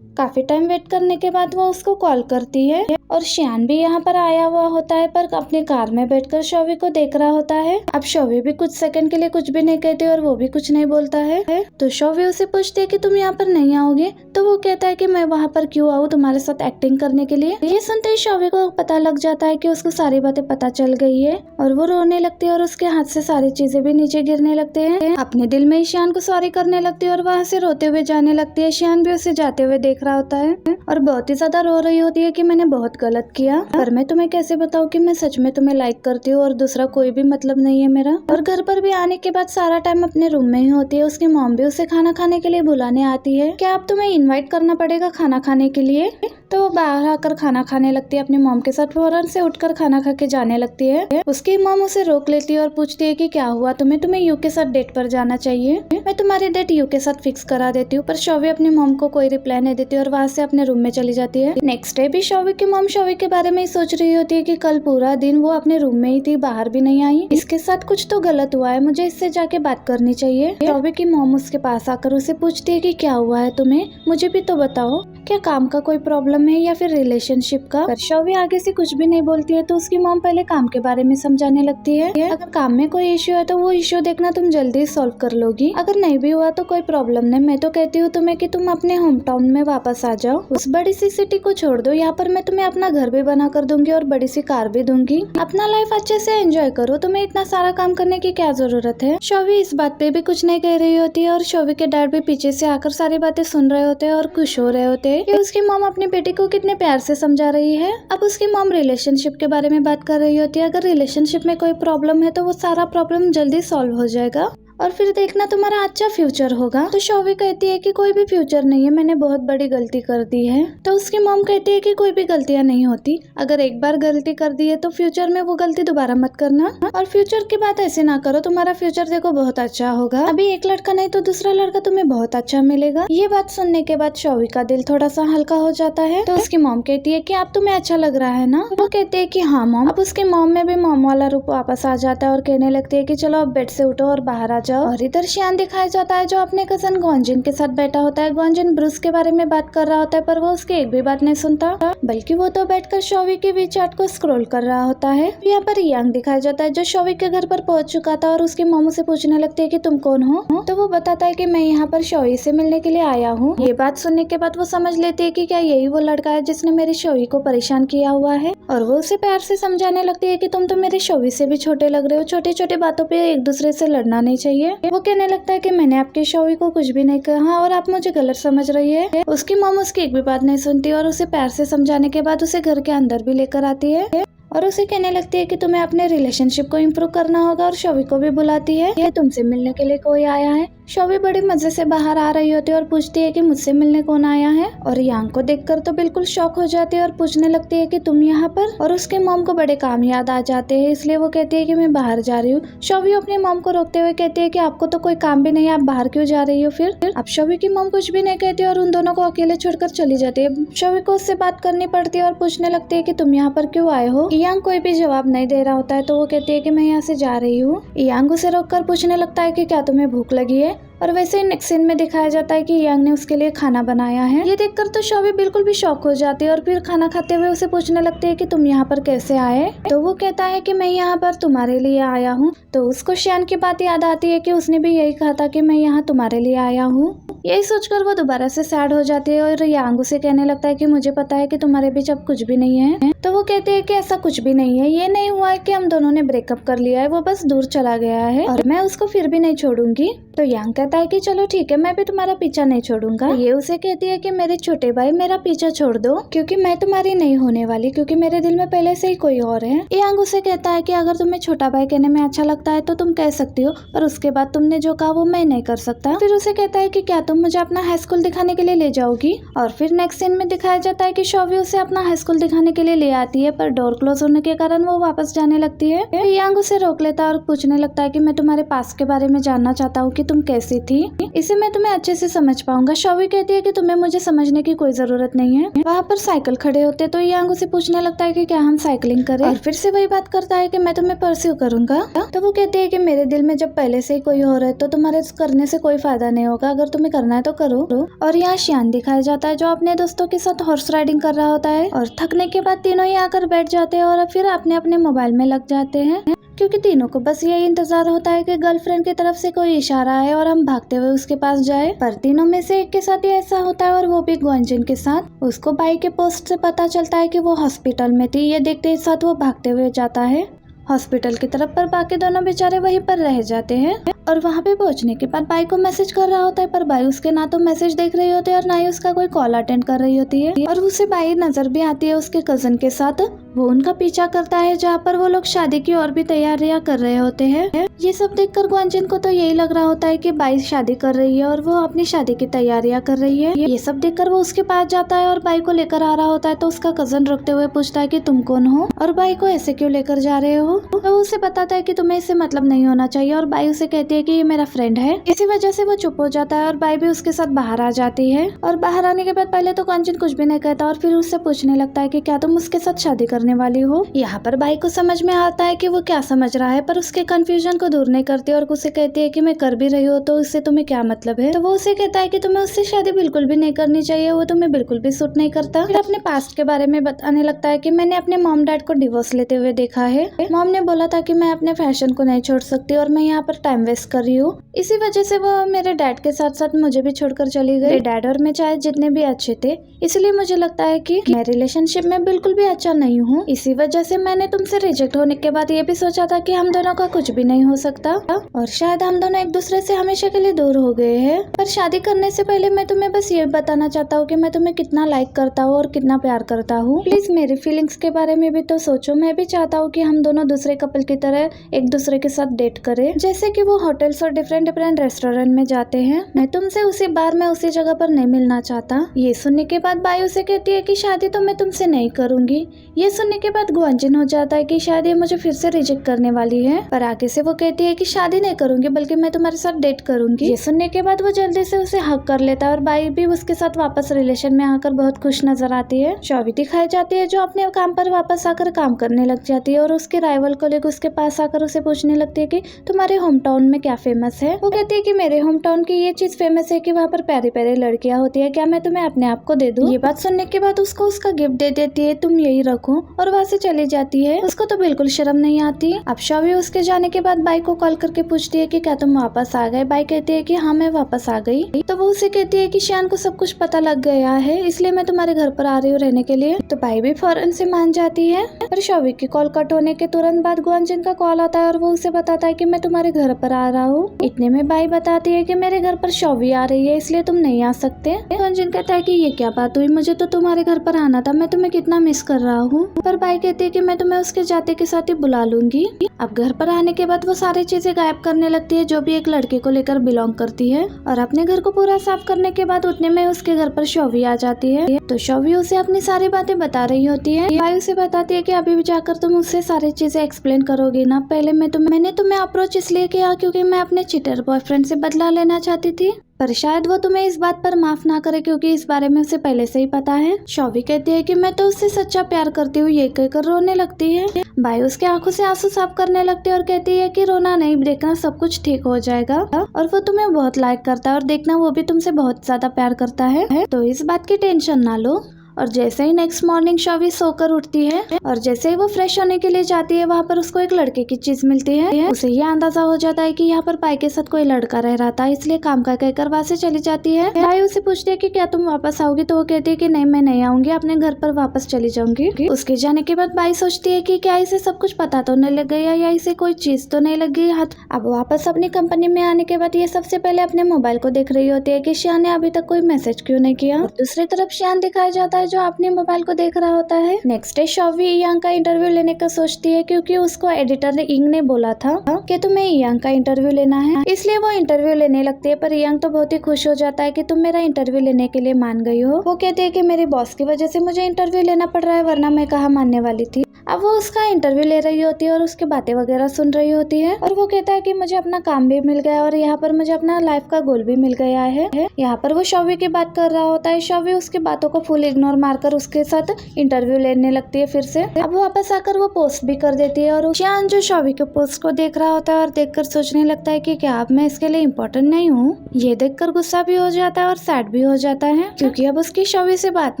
काफी टाइम वेट करने के बाद वो उसको कॉल करती है और शियान भी यहाँ पर आया हुआ होता है, पर अपनी कार में बैठकर शॉवी को देख रहा होता है। अब शॉवी भी कुछ सेकंड के लिए कुछ भी नहीं कहती और वो भी कुछ नहीं बोलता है। तो शॉवी उसे पूछती है कि तुम यहाँ पर नहीं आओगे, तो वो कहता है कि मैं वहाँ पर क्यों आऊँ तुम्हारे साथ एक्टिंग करने के लिए। ये सुनते ही शॉवी को पता लग जाता है कि उसको सारी बातें पता चल गई है और वो रोने लगती है और उसके हाथ से सारी चीजें भी नीचे गिरने लगते हैं। अपने दिल में ही शियान को सॉरी करने लगती है और वहाँ से रोते हुए जाने लगती है। शियान भी उसे जाते हुए देख रहा होता है और बहुत ही ज्यादा रो रही होती है कि मैंने बहुत गलत किया, पर मैं तुम्हें कैसे बताऊं कि मैं सच में तुम्हें लाइक करती हूँ और दूसरा कोई भी मतलब नहीं है मेरा। और घर पर भी आने के बाद सारा टाइम अपने रूम में ही होती है। उसकी मॉम भी उसे खाना खाने के लिए बुलाने आती है। क्या अब तुम्हें इनवाइट करना पड़ेगा खाना खाने के लिए। तो वो बाहर आकर खाना खाने लगती है अपनी मॉम के साथ, फौरन से उठकर खाना खा के जाने लगती है। उसकी मॉम उसे रोक लेती है और पूछती है कि क्या हुआ तुम्हें यू के साथ डेट पर जाना चाहिए। मैं तुम्हारी डेट यू के साथ फिक्स करा देती हूँ। पर शॉवी अपनी मॉम को कोई रिप्लाई नहीं देती और वहाँ से अपने रूम में चली जाती है। नेक्स्ट डे भी शॉवी की मॉम शॉवी के बारे में ही सोच रही होती है कि कल पूरा दिन वो अपने रूम में ही थी, बाहर भी नहीं आई। इसके साथ कुछ तो गलत हुआ है, मुझे इससे जाके बात करनी चाहिए। शॉवी की मॉम उसके पास आकर उसे पूछती है कि क्या हुआ है तुम्हें, मुझे भी तो बताओ, क्या काम का कोई प्रॉब्लम है या फिर रिलेशनशिप का। पर शॉवी आगे से कुछ भी नहीं बोलती है, तो उसकी मॉम पहले काम के बारे में समझाने लगती है। अगर काम में कोई इश्यू है तो वो इश्यू देखना तुम जल्दी सॉल्व कर लोगी, अगर नहीं भी हुआ तो कोई प्रॉब्लम नहीं। मैं तो कहती हूँ तुम्हें कि तुम अपने होम टाउन में वापस आ जाओ, उस बड़ी सी सिटी को छोड़ दो। यहाँ पर मैं तुम्हें अपना घर भी बना कर दूंगी और बड़ी सी कार भी दूंगी, अपना लाइफ अच्छे से एंजॉय करो, तुम्हें इतना सारा काम करने की क्या जरूरत है। शॉवी इस बात पे भी कुछ नहीं कह रही होती है और शॉवी के डैड भी पीछे से आकर सारी बातें सुन रहे होते हैं और खुश हो रहे होते हैं कि उसकी मॉम अपनी बेटी को कितने प्यार से समझा रही है। अब उसकी मॉम रिलेशनशिप के बारे में बात कर रही होती है। अगर रिलेशनशिप में कोई प्रॉब्लम है तो वो सारा प्रॉब्लम जल्दी सॉल्व हो जाएगा और फिर देखना तुम्हारा अच्छा फ्यूचर होगा। तो शॉवी कहती है कि कोई भी फ्यूचर नहीं है, मैंने बहुत बड़ी गलती कर दी है। तो उसकी मॉम कहती है कि कोई भी गलतियां नहीं होती, अगर एक बार गलती कर दी है तो फ्यूचर में वो गलती दोबारा मत करना और फ्यूचर की बात ऐसे ना करो, तुम्हारा फ्यूचर देखो बहुत अच्छा होगा। अभी एक लड़का नहीं तो दूसरा लड़का तुम्हें बहुत अच्छा मिलेगा। ये बात सुनने के बाद शॉवी का दिल थोड़ा सा हल्का हो जाता है। तो उसकी मॉम कहती है कि आप तुम्हें अच्छा लग रहा है ना। वो कहती है कि हाँ मॉम। अब उसकी मॉम में भी मॉम वाला रूप वापस आ जाता है और कहने लगती है कि चलो अब बेड से उठो और बाहर आ जाओ। और इधर शियान दिखाया जाता है जो अपने कजन ग्वांजिन के साथ बैठा होता है। ग्वांजिन ब्रूस के बारे में बात कर रहा होता है, पर वो उसकी एक भी बात नहीं सुनता, बल्कि वो तो बैठकर शॉवी के वीचैट को स्क्रॉल कर रहा होता है। यहाँ पर यांग दिखाया जाता है जो शॉवी के घर पर पहुंच चुका था और उसकी मॉम से पूछने लगती है कि तुम कौन हो। तो वो बताता है कि मैं यहाँ पर शॉवी से मिलने के लिए आया हूँ। ये बात सुनने के बाद वो समझ लेती है कि क्या यही वो लड़का है जिसने मेरी शॉवी को परेशान किया हुआ है, और वो उसे प्यार से समझाने लगती है कि तुम तो मेरे शॉवी से भी छोटे लग रहे हो, छोटी छोटी बातों पे एक दूसरे से लड़ना नहीं चाहिए। वो कहने लगता है कि मैंने आपके शॉवी को कुछ भी नहीं कहा और आप मुझे गलत समझ रही है। उसकी मॉम उसकी एक भी बात नहीं सुनती और उसे प्यार से समझाने के बाद उसे घर के अंदर भी लेकर आती है और उसे कहने लगती है कि तुम्हें अपने रिलेशनशिप को इम्प्रूव करना होगा और शॉवी को भी बुलाती है। ये तुमसे मिलने के लिए कोई आया है। शॉवी बड़े मजे से बाहर आ रही होती है और पूछती है कि मुझसे मिलने कौन आया है, और यांग को देखकर तो बिल्कुल शॉक हो जाती है और पूछने लगती है कि तुम यहाँ पर। और उसके मॉम को बड़े काम याद आ जाते हैं, इसलिए वो कहती है कि मैं बाहर जा रही हूँ। शॉवी अपनी मॉम को रोकते हुए कहती है कि आपको तो कोई काम भी नहीं है, आप बाहर क्यों जा रही हो फिर। अब शॉवी की मॉम कुछ भी नहीं कहती और उन दोनों को अकेले छोड़कर चली जाती है। शॉवी को उससे बात करनी पड़ती है और पूछने लगती है कि तुम यहाँ पर क्यों आए हो। यांग कोई भी जवाब नहीं दे रहा होता है, तो वो कहती है कि मैं यहाँ से जा रही हूँ। यांग उसे रोककर पूछने लगता है कि क्या तुम्हें भूख लगी है। और वैसे ही नेक्स्ट सीन में दिखाया जाता है कि यांग ने उसके लिए खाना बनाया है। ये देखकर तो शॉवी बिल्कुल भी शॉक हो जाती है और फिर खाना खाते हुए उसे पूछने लगती है कि तुम यहाँ पर कैसे आए। तो वो कहता है कि मैं यहाँ पर तुम्हारे लिए आया हूँ। तो उसको शियान की बात याद आती है कि उसने भी यही कहा था कि मैं यहाँ तुम्हारे लिए आया हूँ। यही सोचकर वो दोबारा से सैड हो जाती है और यांग उसे कहने लगता है कि मुझे पता है कि तुम्हारे बीच अब कुछ भी नहीं है। तो वो कहते हैं कि ऐसा कुछ भी नहीं है, ये नहीं हुआ है कि हम दोनों ने ब्रेकअप कर लिया है, वो बस दूर चला गया है और मैं उसको फिर भी नहीं छोड़ूंगी। तो यांग कहता है कि चलो ठीक है, मैं भी तुम्हारा पीछा नहीं छोड़ूंगा। ये उसे कहती है कि मेरे छोटे भाई मेरा पीछा छोड़ दो, क्योंकि मैं तुम्हारी नहीं होने वाली, क्योंकि मेरे दिल में पहले से ही कोई और है। यांग उसे कहता है कि अगर तुम्हें छोटा भाई कहने में अच्छा लगता है तो तुम कह सकती हो, पर उसके बाद तुमने जो कहा वो मैं नहीं कर सकता। फिर उसे कहता है कि क्या तुम मुझे अपना हाई स्कूल दिखाने के लिए ले जाओगी। और फिर नेक्स्ट सीन में दिखाया जाता है कि शॉवी उसे अपना हाई स्कूल दिखाने के लिए ले आती है, पर डोर क्लोज होने के कारण वो वापस जाने लगती है। यांग उसे रोक लेता है और पूछने लगता है कि मैं तुम्हारे पास्ट के बारे में जानना चाहता हूँ कि तुम कैसी थी, इसे मैं तुम्हें अच्छे से समझ पाऊंगा। शॉवी कहती है कि तुम्हें मुझे समझने की कोई जरूरत नहीं है। वहाँ पर साइकिल खड़े होते तो यांग उसे पूछने लगता है कि क्या हम साइकिलिंग करें, और फिर से वही बात करता है कि मैं तुम्हें परस्यू करूंगा। तो वो कहती है कि मेरे दिल में जब पहले से ही कोई और है तो तुम्हारे करने से कोई फायदा नहीं होगा, अगर तुम्हें करना है तो करो। और यहाँ शियान दिखाया जाता है जो अपने दोस्तों के साथ हॉर्स राइडिंग कर रहा होता है, और थकने के बाद तीनों ही आकर बैठ जाते हैं और फिर अपने अपने मोबाइल में लग जाते हैं, क्योंकि तीनों को बस यही इंतजार होता है कि गर्लफ्रेंड की तरफ से कोई इशारा है और हम भागते हुए उसके पास जाए। पर तीनों में से एक के साथ ही ऐसा होता है, और वो भी ग्वांजिन के साथ। उसको बाई के पोस्ट से पता चलता है कि वो हॉस्पिटल में थी। ये देखते ही साथ वो भागते हुए जाता है हॉस्पिटल की तरफ, पर बाकी दोनों बेचारे वहीं पर रह जाते हैं। और वहाँ पे पहुँचने के बाद बाई को मैसेज कर रहा होता है, पर बाई उसके ना तो मैसेज देख रही होती है और ना ही उसका कोई कॉल अटेंड कर रही होती है। और उसे बाई नजर भी आती है उसके कजन के साथ। वो उनका पीछा करता है जहाँ पर वो लोग शादी की और भी तैयारियां कर रहे होते हैं। ये सब देखकर ग्वांजिन को तो यही लग रहा होता है कि बाई शादी कर रही है और वो अपनी शादी की तैयारियां कर रही है। ये सब देखकर वो उसके पास जाता है और बाई को लेकर आ रहा होता है। तो उसका कजन रुकते हुए पूछता है कि तुम कौन हो और बाई को ऐसे क्यों लेकर जा रहे हो। तो उसे बताता है कि तुम्हें इससे मतलब नहीं होना चाहिए, और बाई उसे कहती है कि ये मेरा फ्रेंड है। इसी वजह से वो चुप हो जाता है और बाई भी उसके साथ बाहर आ जाती है। और बाहर आने के बाद पहले तो ग्वांजिन कुछ भी नहीं कहता और फिर उससे पूछने लगता है कि क्या तुम उसके साथ शादी करने वाली हो। यहाँ पर बाई को समझ में आता है कि वो क्या समझ रहा है, पर उसके कंफ्यूजन को दूर नहीं करती और उसे कहती है कि मैं कर भी रही हूँ तो उससे तुम्हें क्या मतलब है। तो वो उसे कहता है कि तुम्हें उससे शादी बिल्कुल भी नहीं करनी चाहिए, वो तुम्हें बिल्कुल भी सूट नहीं करता। फिर अपने पास्ट के बारे में बताने लगता है कि मैंने अपने मॉम डैड को डिवोर्स लेते हुए देखा है। मॉम ने बोला था कि मैं अपने फैशन को नहीं छोड़ सकती और मैं यहाँ पर टाइम वेस्ट कर रही हूँ। इसी वजह से वो मेरे डैड के साथ साथ मुझे भी छोड़कर चली गई। डैड और मैं चाहे जितने भी अच्छे थे, इसलिए मुझे लगता है कि मैं रिलेशनशिप में बिल्कुल भी अच्छा नहीं हूँ। इसी वजह से मैंने तुमसे रिजेक्ट होने के बाद ये भी सोचा था कि हम दोनों का कुछ भी नहीं हो सकता और शायद हम दोनों एक दूसरे से हमेशा के लिए दूर हो गए हैं। पर शादी करने से पहले मैं तुम्हें बस ये बताना चाहता हूँ कि मैं तुम्हें कितना लाइक करता हूँ और कितना प्यार करता हूँ। प्लीज मेरी फीलिंग्स के बारे में भी तो सोचो। मैं भी चाहता हूँ कि हम दोनों दूसरे कपल की तरह एक दूसरे के साथ डेट करें, जैसे कि वो होटल्स और डिफरेंट डिफरेंट रेस्टोरेंट में जाते हैं। मैं तुमसे उसी बार में उसी जगह पर नहीं मिलना चाहता। ये सुनने के बाद बाई उसे कहती है कि शादी तो मैं तुमसे नहीं करूंगी। ये सुनने के बाद ग्वांजिन हो जाता है कि शायद ये मुझे फिर से रिजेक्ट करने वाली है, पर आगे से वो कहती है कि शादी नहीं करूंगी बल्कि मैं तुम्हारे साथ डेट करूंगी। ये सुनने के बाद वो जल्दी से उसे हक कर लेता है और बाई भी उसके साथ वापस रिलेशन में आकर बहुत खुश नजर आती है। शॉवी दिखाई जाती है जो अपने काम पर वापस आकर काम करने लग जाती है और उसके राइवल कोलीग उसके पास आकर उसे पूछने लगती है कि तुम्हारे होम टाउन में क्या फेमस है। वो कहती है कि मेरे होम टाउन की ये चीज फेमस है कि वहाँ पर प्यारी प्यारी लड़कियां होती है, क्या मैं तुम्हें अपने आप को दे दूं। ये बात सुनने के बाद उसको उसका गिफ्ट दे देती है, तुम यही रखो, और वहाँ से चली जाती है। उसको तो बिल्कुल शर्म नहीं आती। अब शॉवी उसके जाने के बाद बाई को कॉल करके पूछती है कि क्या तुम वापस आ गए। बाई कहती है कि हाँ मैं वापस आ गई। तो वो उसे कहती है कि शियान को सब कुछ पता लग गया है, इसलिए मैं तुम्हारे घर पर आ रही हूँ रहने के लिए। तो बाई भी फौरन से मान जाती है। और शॉवी की कॉल कट होने के तुरंत बाद ग्वांजिन का कॉल आता है और वो उसे बताता है कि मैं तुम्हारे घर पर आ रहा हूँ। इतने में बाई बताती है कि मेरे घर पर शॉवी आ रही है, इसलिए तुम नहीं आ सकते। ग्वांजिन कहता है कि ये क्या बात हुई, मुझे तो तुम्हारे घर पर आना था, मैं तुम्हें कितना मिस कर रहा हूँ। पर बाई कहती है कि मैं तुम्हें उसके जाते के साथ ही बुला लूंगी। अब घर पर आने के बाद वो सारी चीजें गायब करने लगती है जो भी एक लड़के को लेकर बिलोंग करती है, और अपने घर को पूरा साफ करने के बाद उतने में उसके घर पर शॉवी आ जाती है। तो शॉवी उसे अपनी सारी बातें बता रही होती है। बाई उसे बताती है कि अभी भी जाकर तुम उससे सारी चीजें एक्सप्लेन करोगी ना। पहले मैंने तुम्हें अप्रोच इसलिए किया क्योंकि मैं अपने चीटर बॉयफ्रेंड से बदला लेना चाहती थी, पर शायद वो तुम्हें इस बात पर माफ ना करे क्योंकि इस बारे में उसे पहले से ही पता है। शॉवी कहती है कि मैं तो उससे सच्चा प्यार करती हूँ, ये कहकर रोने लगती है। बाई उसके आंखों से आंसू साफ करने लगती है और कहती है कि रोना नहीं, देखना सब कुछ ठीक हो जाएगा और वो तुम्हें बहुत लाइक करता है और देखना वो भी तुमसे बहुत ज्यादा प्यार करता है, तो इस बात की टेंशन ना लो। और जैसे ही नेक्स्ट मॉर्निंग शॉवी सोकर उठती है और जैसे ही वो फ्रेश होने के लिए जाती है, वहाँ पर उसको एक लड़के की चीज मिलती है। उसे ये अंदाजा हो जाता है कि यहाँ पर पाई के साथ कोई लड़का रह रहा था, इसलिए काम का कहकर वहाँ से चली जाती है। पाई उसे पूछती है कि क्या तुम वापस आओगी, तो वो कहती है कि नहीं मैं नहीं आऊंगी, अपने घर पर वापस चली जाऊंगी। उसके जाने के बाद बाई सोचती है कि क्या इसे सब कुछ पता तो नहीं लग गया या इसे कोई चीज तो नहीं लग गई हाथ। अब वापस अपनी कंपनी में आने के बाद ये सबसे पहले अपने मोबाइल को देख रही होती है कि श्यान ने अभी तक कोई मैसेज क्यों नहीं किया। दूसरी तरफ श्यान दिखाया जाता है जो अपने मोबाइल को देख रहा होता है। नेक्स्ट डे शॉवी यांग का इंटरव्यू लेने का सोचती है क्योंकि उसको एडिटर इंग ने बोला था कि तुम्हें यांग का इंटरव्यू लेना है, इसलिए वो इंटरव्यू लेने लगती है। पर यांग तो बहुत ही खुश हो जाता है कि तुम मेरा इंटरव्यू लेने के लिए मान गई हो। वो कहते हैं कि मेरी बॉस की वजह से मुझे इंटरव्यू लेना पड़ रहा है, वरना मैं कहाँ मानने वाली थी। अब वो उसका इंटरव्यू ले रही होती है और उसकी बातें वगैरह सुन रही होती है और वो कहता है कि मुझे अपना काम भी मिल गया और यहाँ पर मुझे अपना लाइफ का गोल भी मिल गया है। यहाँ पर वो शॉवी की बात कर रहा होता है। शॉवी उसकी बातों को फुल इग्नोर मारकर उसके साथ इंटरव्यू लेने लगती है फिर से। अब वापस आकर वो पोस्ट भी कर देती है और श्यान जो शॉवी के पोस्ट को देख रहा होता है और देखकर सोचने लगता है कि क्या अब मैं इसके लिए इम्पोर्टेंट नहीं हूँ। ये देखकर गुस्सा भी हो जाता है और सैड भी हो जाता है क्योंकि अब उसकी शॉवी से बात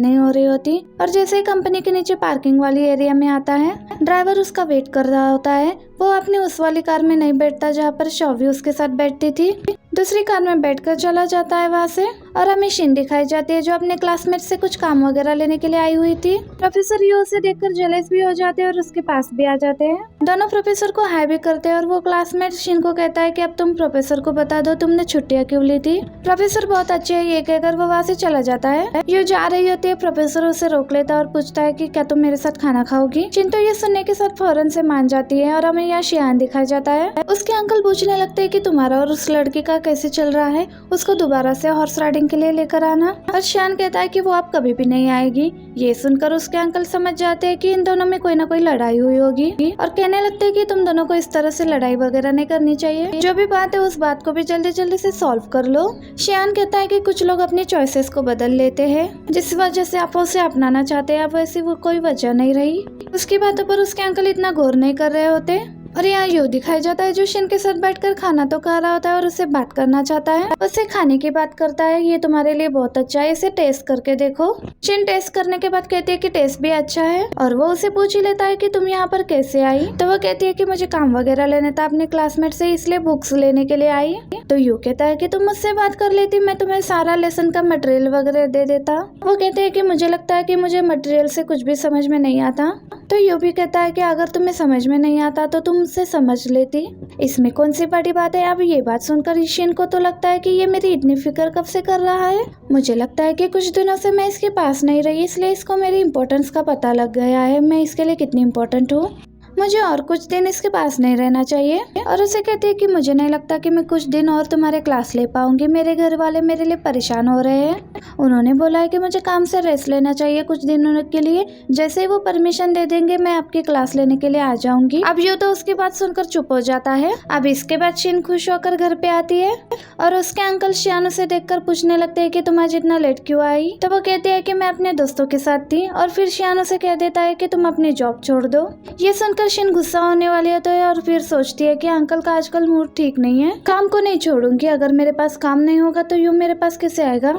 नहीं हो रही होती। और जैसे ही कंपनी के नीचे पार्किंग वाली एरिया में आता है, ड्राइवर उसका वेट कर रहा होता है। वो अपनी उस वाली कार में नहीं बैठता जहाँ पर शॉवी उसके साथ बैठती थी, दूसरी कार में बैठकर चला जाता है वहाँ से। और हमें शिन दिखाई जाती है जो अपने क्लासमेट से कुछ काम वगैरह लेने के लिए आई हुई थी। प्रोफेसर यो उसे देखकर जेलस भी हो जाते हैं और उसके पास भी आ जाते हैं। दोनों प्रोफेसर को हाई भी करते हैं और वो क्लासमेट शिन को कहता है कि अब तुम प्रोफेसर को बता दो तुमने छुट्टियाँ क्यों ली थी। प्रोफेसर बहुत अच्छे है ये कहकर वो वहाँ से चला जाता है। यो जा रही होती है, प्रोफेसर उसे रोक लेता है और पूछता है कि क्या तुम मेरे साथ खाना खाओगी। शिन तो ये सुनने के साथ फौरन से मान जाती है और हमें यहाँ शियान दिखाया जाता है। उसके अंकल पूछने लगते हैं कि तुम्हारा और उस लड़की का कैसे चल रहा है, उसको दोबारा से हॉर्स राइडिंग के लिए लेकर आना। और शियान कहता है कि वो अब कभी भी नहीं आएगी। ये सुनकर उसके अंकल समझ जाते हैं कि इन दोनों में कोई ना कोई लड़ाई हुई होगी और कहने लगते हैं कि तुम दोनों को इस तरह से लड़ाई वगैरह नहीं करनी चाहिए, जो भी बात है उस बात को भी जल्दी जल्दी से सॉल्व कर लो। शियान कहता है कि कुछ लोग अपनी चॉइसेस को बदल लेते हैं, जिस वजह से आप उसे अपनाना चाहते हैं, अब वैसी वो कोई वजह नहीं रही। उसकी बातों पर उसके अंकल इतना गौर नहीं कर रहे होते। और यहाँ यो दिखाया जाता है जो शिन के साथ बैठकर खाना तो खा रहा होता है और उससे बात करना चाहता है। उससे खाने की बात करता है, ये तुम्हारे लिए बहुत अच्छा है, इसे टेस्ट करके देखो। शिन टेस्ट करने के बाद कहती है कि टेस्ट भी अच्छा है और वो उसे पूछ ही लेता है कि तुम यहाँ पर कैसे आई। तो वो कहती है कि मुझे काम वगैरह लेने था अपने क्लासमेट से, इसलिए बुक्स लेने के लिए आई। तो यू कहता है कि तुम मुझसे बात कर लेती, मैं तुम्हें सारा लेसन का मटेरियल वगैरह दे देता। वो कहते हैं कि मुझे लगता है कि मुझे मटेरियल से कुछ भी समझ में नहीं आता। तो यू भी कहता है कि अगर तुम्हें समझ में नहीं आता तो तुम मुझसे समझ लेती, इसमें कौन सी बड़ी बात है। अब ये बात सुनकर शिन को तो लगता है कि ये मेरी इतनी फिक्र कब से कर रहा है। मुझे लगता है कि कुछ दिनों से मैं इसके पास नहीं रही, इसलिए इसको मेरी इम्पोर्टेंस का पता लग गया है, मैं इसके लिए कितनी इम्पोर्टेंट हूँ। मुझे और कुछ दिन इसके पास नहीं रहना चाहिए। और उसे कहती है कि मुझे नहीं लगता कि मैं कुछ दिन और तुम्हारे क्लास ले पाऊंगी, मेरे घर वाले मेरे लिए परेशान हो रहे हैं। उन्होंने बोला है कि मुझे काम से रेस्ट लेना चाहिए कुछ दिनों के लिए, जैसे ही वो परमिशन दे देंगे मैं आपकी क्लास लेने के लिए आ जाऊंगी। अब यू तो उसकी बात सुनकर चुप हो जाता है। अब इसके बाद शिन खुश होकर घर पे आती है और उसके अंकल शियान उसे देखकर पूछने लगते हैं कि तुम आज इतना लेट क्यों आई। तो वो कहती है कि मैं अपने दोस्तों के साथ थी। और फिर शियान उसे कह देता है कि तुम अपनी जॉब छोड़ दो। ये सुनकर शिन गुस्सा होने वाली होती है और फिर सोचती है कि अंकल का आजकल मूड ठीक नहीं है, काम को नहीं छोड़ूंगी, अगर मेरे पास काम नहीं होगा तो यूं मेरे पास कैसे आएगा,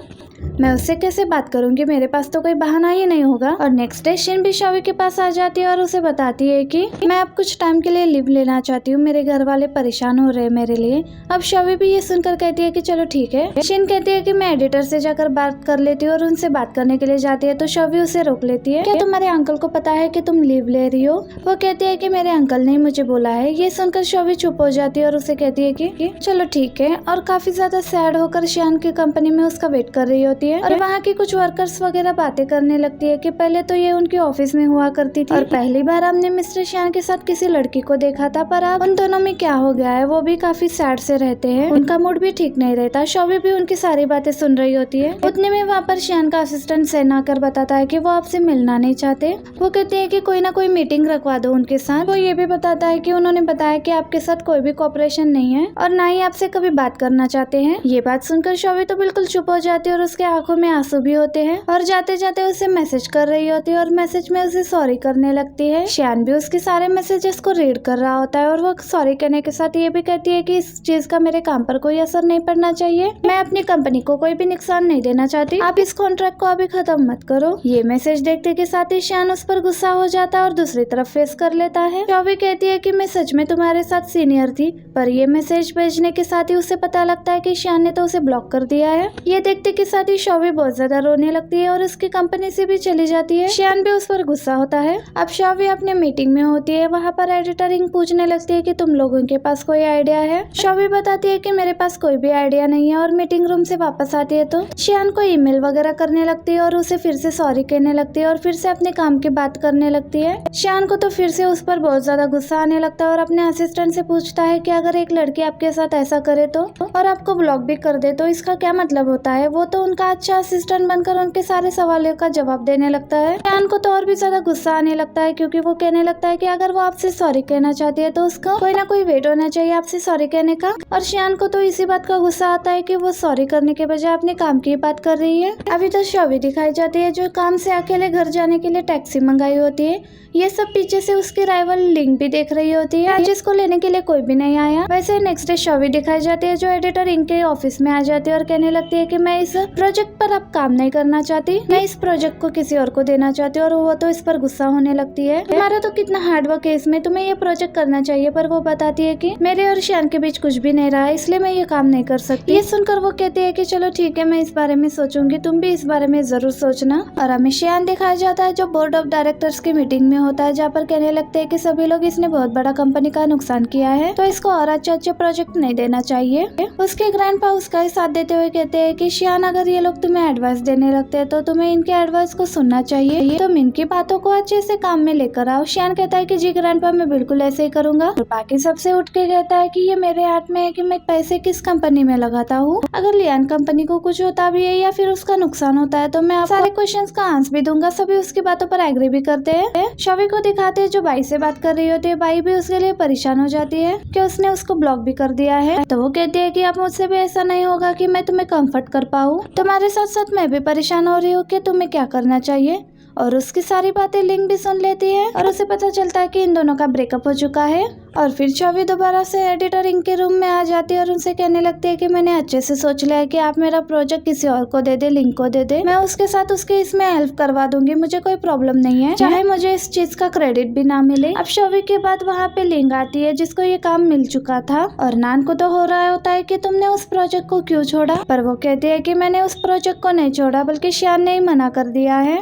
मैं उससे कैसे बात करूंगी, मेरे पास तो कोई बहाना ही नहीं होगा। और नेक्स्ट डे शिन भी शॉवी के पास आ जाती है और उसे बताती है कि मैं अब कुछ टाइम के लिए लीव लेना चाहती हूँ, मेरे घर वाले परेशान हो रहे हैं मेरे लिए। अब शॉवी भी ये सुनकर कहती है कि चलो ठीक है। शिन कहती है कि मैं एडिटर से जाकर बात कर लेती हूँ और उनसे बात करने के लिए जाती है। तो शॉवी उसे रोक लेती है, क्या तुम्हारे अंकल को पता है कि तुम लीव ले रही हो। वो कहती है कि मेरे अंकल ने मुझे बोला है। ये सुनकर शॉवी चुप हो जाती है और उसे कहती है कि चलो ठीक है। और काफी ज्यादा सैड होकर शियान की कंपनी में उसका वेट कर रही होती होती है और वहाँ की कुछ वर्कर्स वगैरह बातें करने लगती है कि पहले तो ये उनके ऑफिस में हुआ करती थी और पहली बार हमने मिस्टर शियान के साथ किसी लड़की को देखा था, पर अब उन दोनों में क्या हो गया है, वो भी काफी सैड से रहते हैं, उनका मूड भी ठीक नहीं रहता। शॉवी भी उनकी सारी बातें सुन रही होती है। उतने में वहाँ पर शियान का असिस्टेंट सेन आकर बताता है कि वो आपसे मिलना नहीं चाहते। वो कहते हैं कि कोई ना कोई मीटिंग रखवा दो उनके साथ। वो ये भी बताता है कि उन्होंने बताया कि आपके साथ कोई भी कोऑपरेशन नहीं है और ना ही आपसे कभी बात करना चाहते हैं। ये बात सुनकर शॉवी तो बिल्कुल चुप हो जाती है और उसके आंखों में आंसू भी होते हैं और जाते जाते उसे मैसेज कर रही होती है और मैसेज में उसे सॉरी करने लगती है। शियान भी उसके सारे मैसेजेस को रीड कर रहा होता है और वो सॉरी कहने के साथ ये भी कहती है कि इस चीज का मेरे काम पर कोई असर नहीं पड़ना चाहिए, मैं अपनी कंपनी को कोई भी नुकसान नहीं देना चाहती, आप इस कॉन्ट्रैक्ट को अभी खत्म मत करो। ये मैसेज देखते के साथ ही शियान उस पर गुस्सा हो जाता है और दूसरी तरफ फेस कर लेता है। शॉवी कहती है कि मैं सच में तुम्हारे साथ सीनियर थी, पर ये मैसेज भेजने के साथ ही उसे पता लगता है कि शियान ने तो उसे ब्लॉक कर दिया है। ये देखते के साथ ही शॉवी बहुत ज्यादा रोने लगती है और उसकी कंपनी से भी चली जाती है। शियान भी उस पर गुस्सा होता है। अब शॉवी अपने मीटिंग में होती है। वहाँ पर एडिटरिंग पूछने लगती है कि तुम लोगों के पास कोई आइडिया है। शॉवी बताती है कि मेरे पास कोई भी आइडिया नहीं है और मीटिंग रूम से वापस आती है तो शियान को ईमेल वगैरह करने लगती है और उसे फिर से सॉरी कहने लगती है और फिर से अपने काम की बात करने लगती है। शियान को तो फिर से उस पर बहुत ज्यादा गुस्सा आने लगता है और अपने असिस्टेंट से पूछता है कि अगर एक लड़की आपके साथ ऐसा करे तो और आपको ब्लॉक भी कर दे तो इसका क्या मतलब होता है। वो तो उनका अच्छा असिस्टेंट बनकर उनके सारे सवालों का जवाब देने लगता है। शियान को तो और भी ज्यादा गुस्सा आने लगता है क्योंकि वो कहने लगता है कि अगर वो आपसे सॉरी कहना चाहती है तो उसको कोई ना कोई वेट होना चाहिए आपसे सॉरी कहने का। और शियान को तो इसी बात का गुस्सा आता है कि वो सॉरी करने के बजाय अपने काम की बात कर रही है। अभी तो शॉवी दिखाई जाती है जो काम से अकेले घर जाने के लिए टैक्सी मंगाई होती है। ये सब पीछे से उसकी राइवल लिंक भी देख रही होती है जिसको लेने के लिए कोई भी नहीं आया। वैसे नेक्स्ट डे शॉवी दिखाई जाती है जो एडिटर इनके ऑफिस में आ जाती है और कहने लगती है कि मैं इस प्रोजेक्ट पर अब काम नहीं करना चाहती, मैं इस प्रोजेक्ट को किसी और को देना चाहती हूँ। और वो तो इस पर गुस्सा होने लगती है, तुम्हारा तो कितना हार्डवर्क है इसमें, तुम्हें ये प्रोजेक्ट करना चाहिए। पर वो बताती है कि मेरे और शियान के बीच कुछ भी नहीं रहा इसलिए मैं ये काम नहीं कर सकती। ये सुनकर वो कहती है कि चलो ठीक है, मैं इस बारे में सोचूंगी, तुम भी इस बारे में जरूर सोचना। और हमें शियान दिखाया जाता है जो बोर्ड ऑफ डायरेक्टर्स की मीटिंग में होता है जहाँ पर कहने लगते हैं कि सभी लोग इसने बहुत बड़ा कंपनी का नुकसान किया है तो इसको और अच्छे प्रोजेक्ट नहीं देना चाहिए। उसके ग्रैंडपा उसका ही साथ देते हुए कहते हैं कि शियान अगर ये लोग तुम्हें एडवाइस देने लगते हैं तो तुम्हें इनके एडवाइस को सुनना चाहिए, तुम इनकी बातों को अच्छे से काम में लेकर आओ। शियान कहता है कि जी ग्रैंडपा, मैं बिल्कुल ऐसे ही करूंगा। और बाकी सबसे उठ के कहता है कि ये मेरे हाथ में है कि मैं पैसे किस कंपनी में लगाता हूँ। अगर लियान कंपनी को कुछ होता भी है या फिर उसका नुकसान होता है तो मैं आपको सारे क्वेश्चंस का आंसर भी दूंगा। सभी उसकी बातों पर एग्री भी करते हैं। शॉवी को दिखाते हैं जो बाई से बात कर रही होती है। बाई भी उसके लिए परेशान हो जाती है कि उसने उसको ब्लॉक भी कर दिया है। तो वो कहती है कि अब मुझसे भी ऐसा नहीं होगा कि मैं तुम्हें कंफर्ट कर पाऊँ, तुम्हारे साथ साथ मैं भी परेशान हो रही हूँ कि तुम्हें क्या करना चाहिए। और उसकी सारी बातें लिंक भी सुन लेती है और उसे पता चलता है कि इन दोनों का ब्रेकअप हो चुका है। और फिर शॉवी दोबारा से एडिटर इनके रूम में आ जाती है और उनसे कहने लगती है कि मैंने अच्छे से सोच लिया है कि आप मेरा प्रोजेक्ट किसी और को दे दे, लिंक को दे दे, मैं उसके साथ उसके इसमें हेल्प करवा दूंगी, मुझे कोई प्रॉब्लम नहीं है, चाहे मुझे इस चीज का क्रेडिट भी ना मिले। अब शॉवी के बाद वहाँ पे लिंक आती है जिसको ये काम मिल चुका था और नान को तो हो रहा होता है कि तुमने उस प्रोजेक्ट को क्यों छोड़ा। पर वो कहती है कि मैंने उस प्रोजेक्ट को नहीं छोड़ा बल्कि शियान ने ही मना कर दिया है।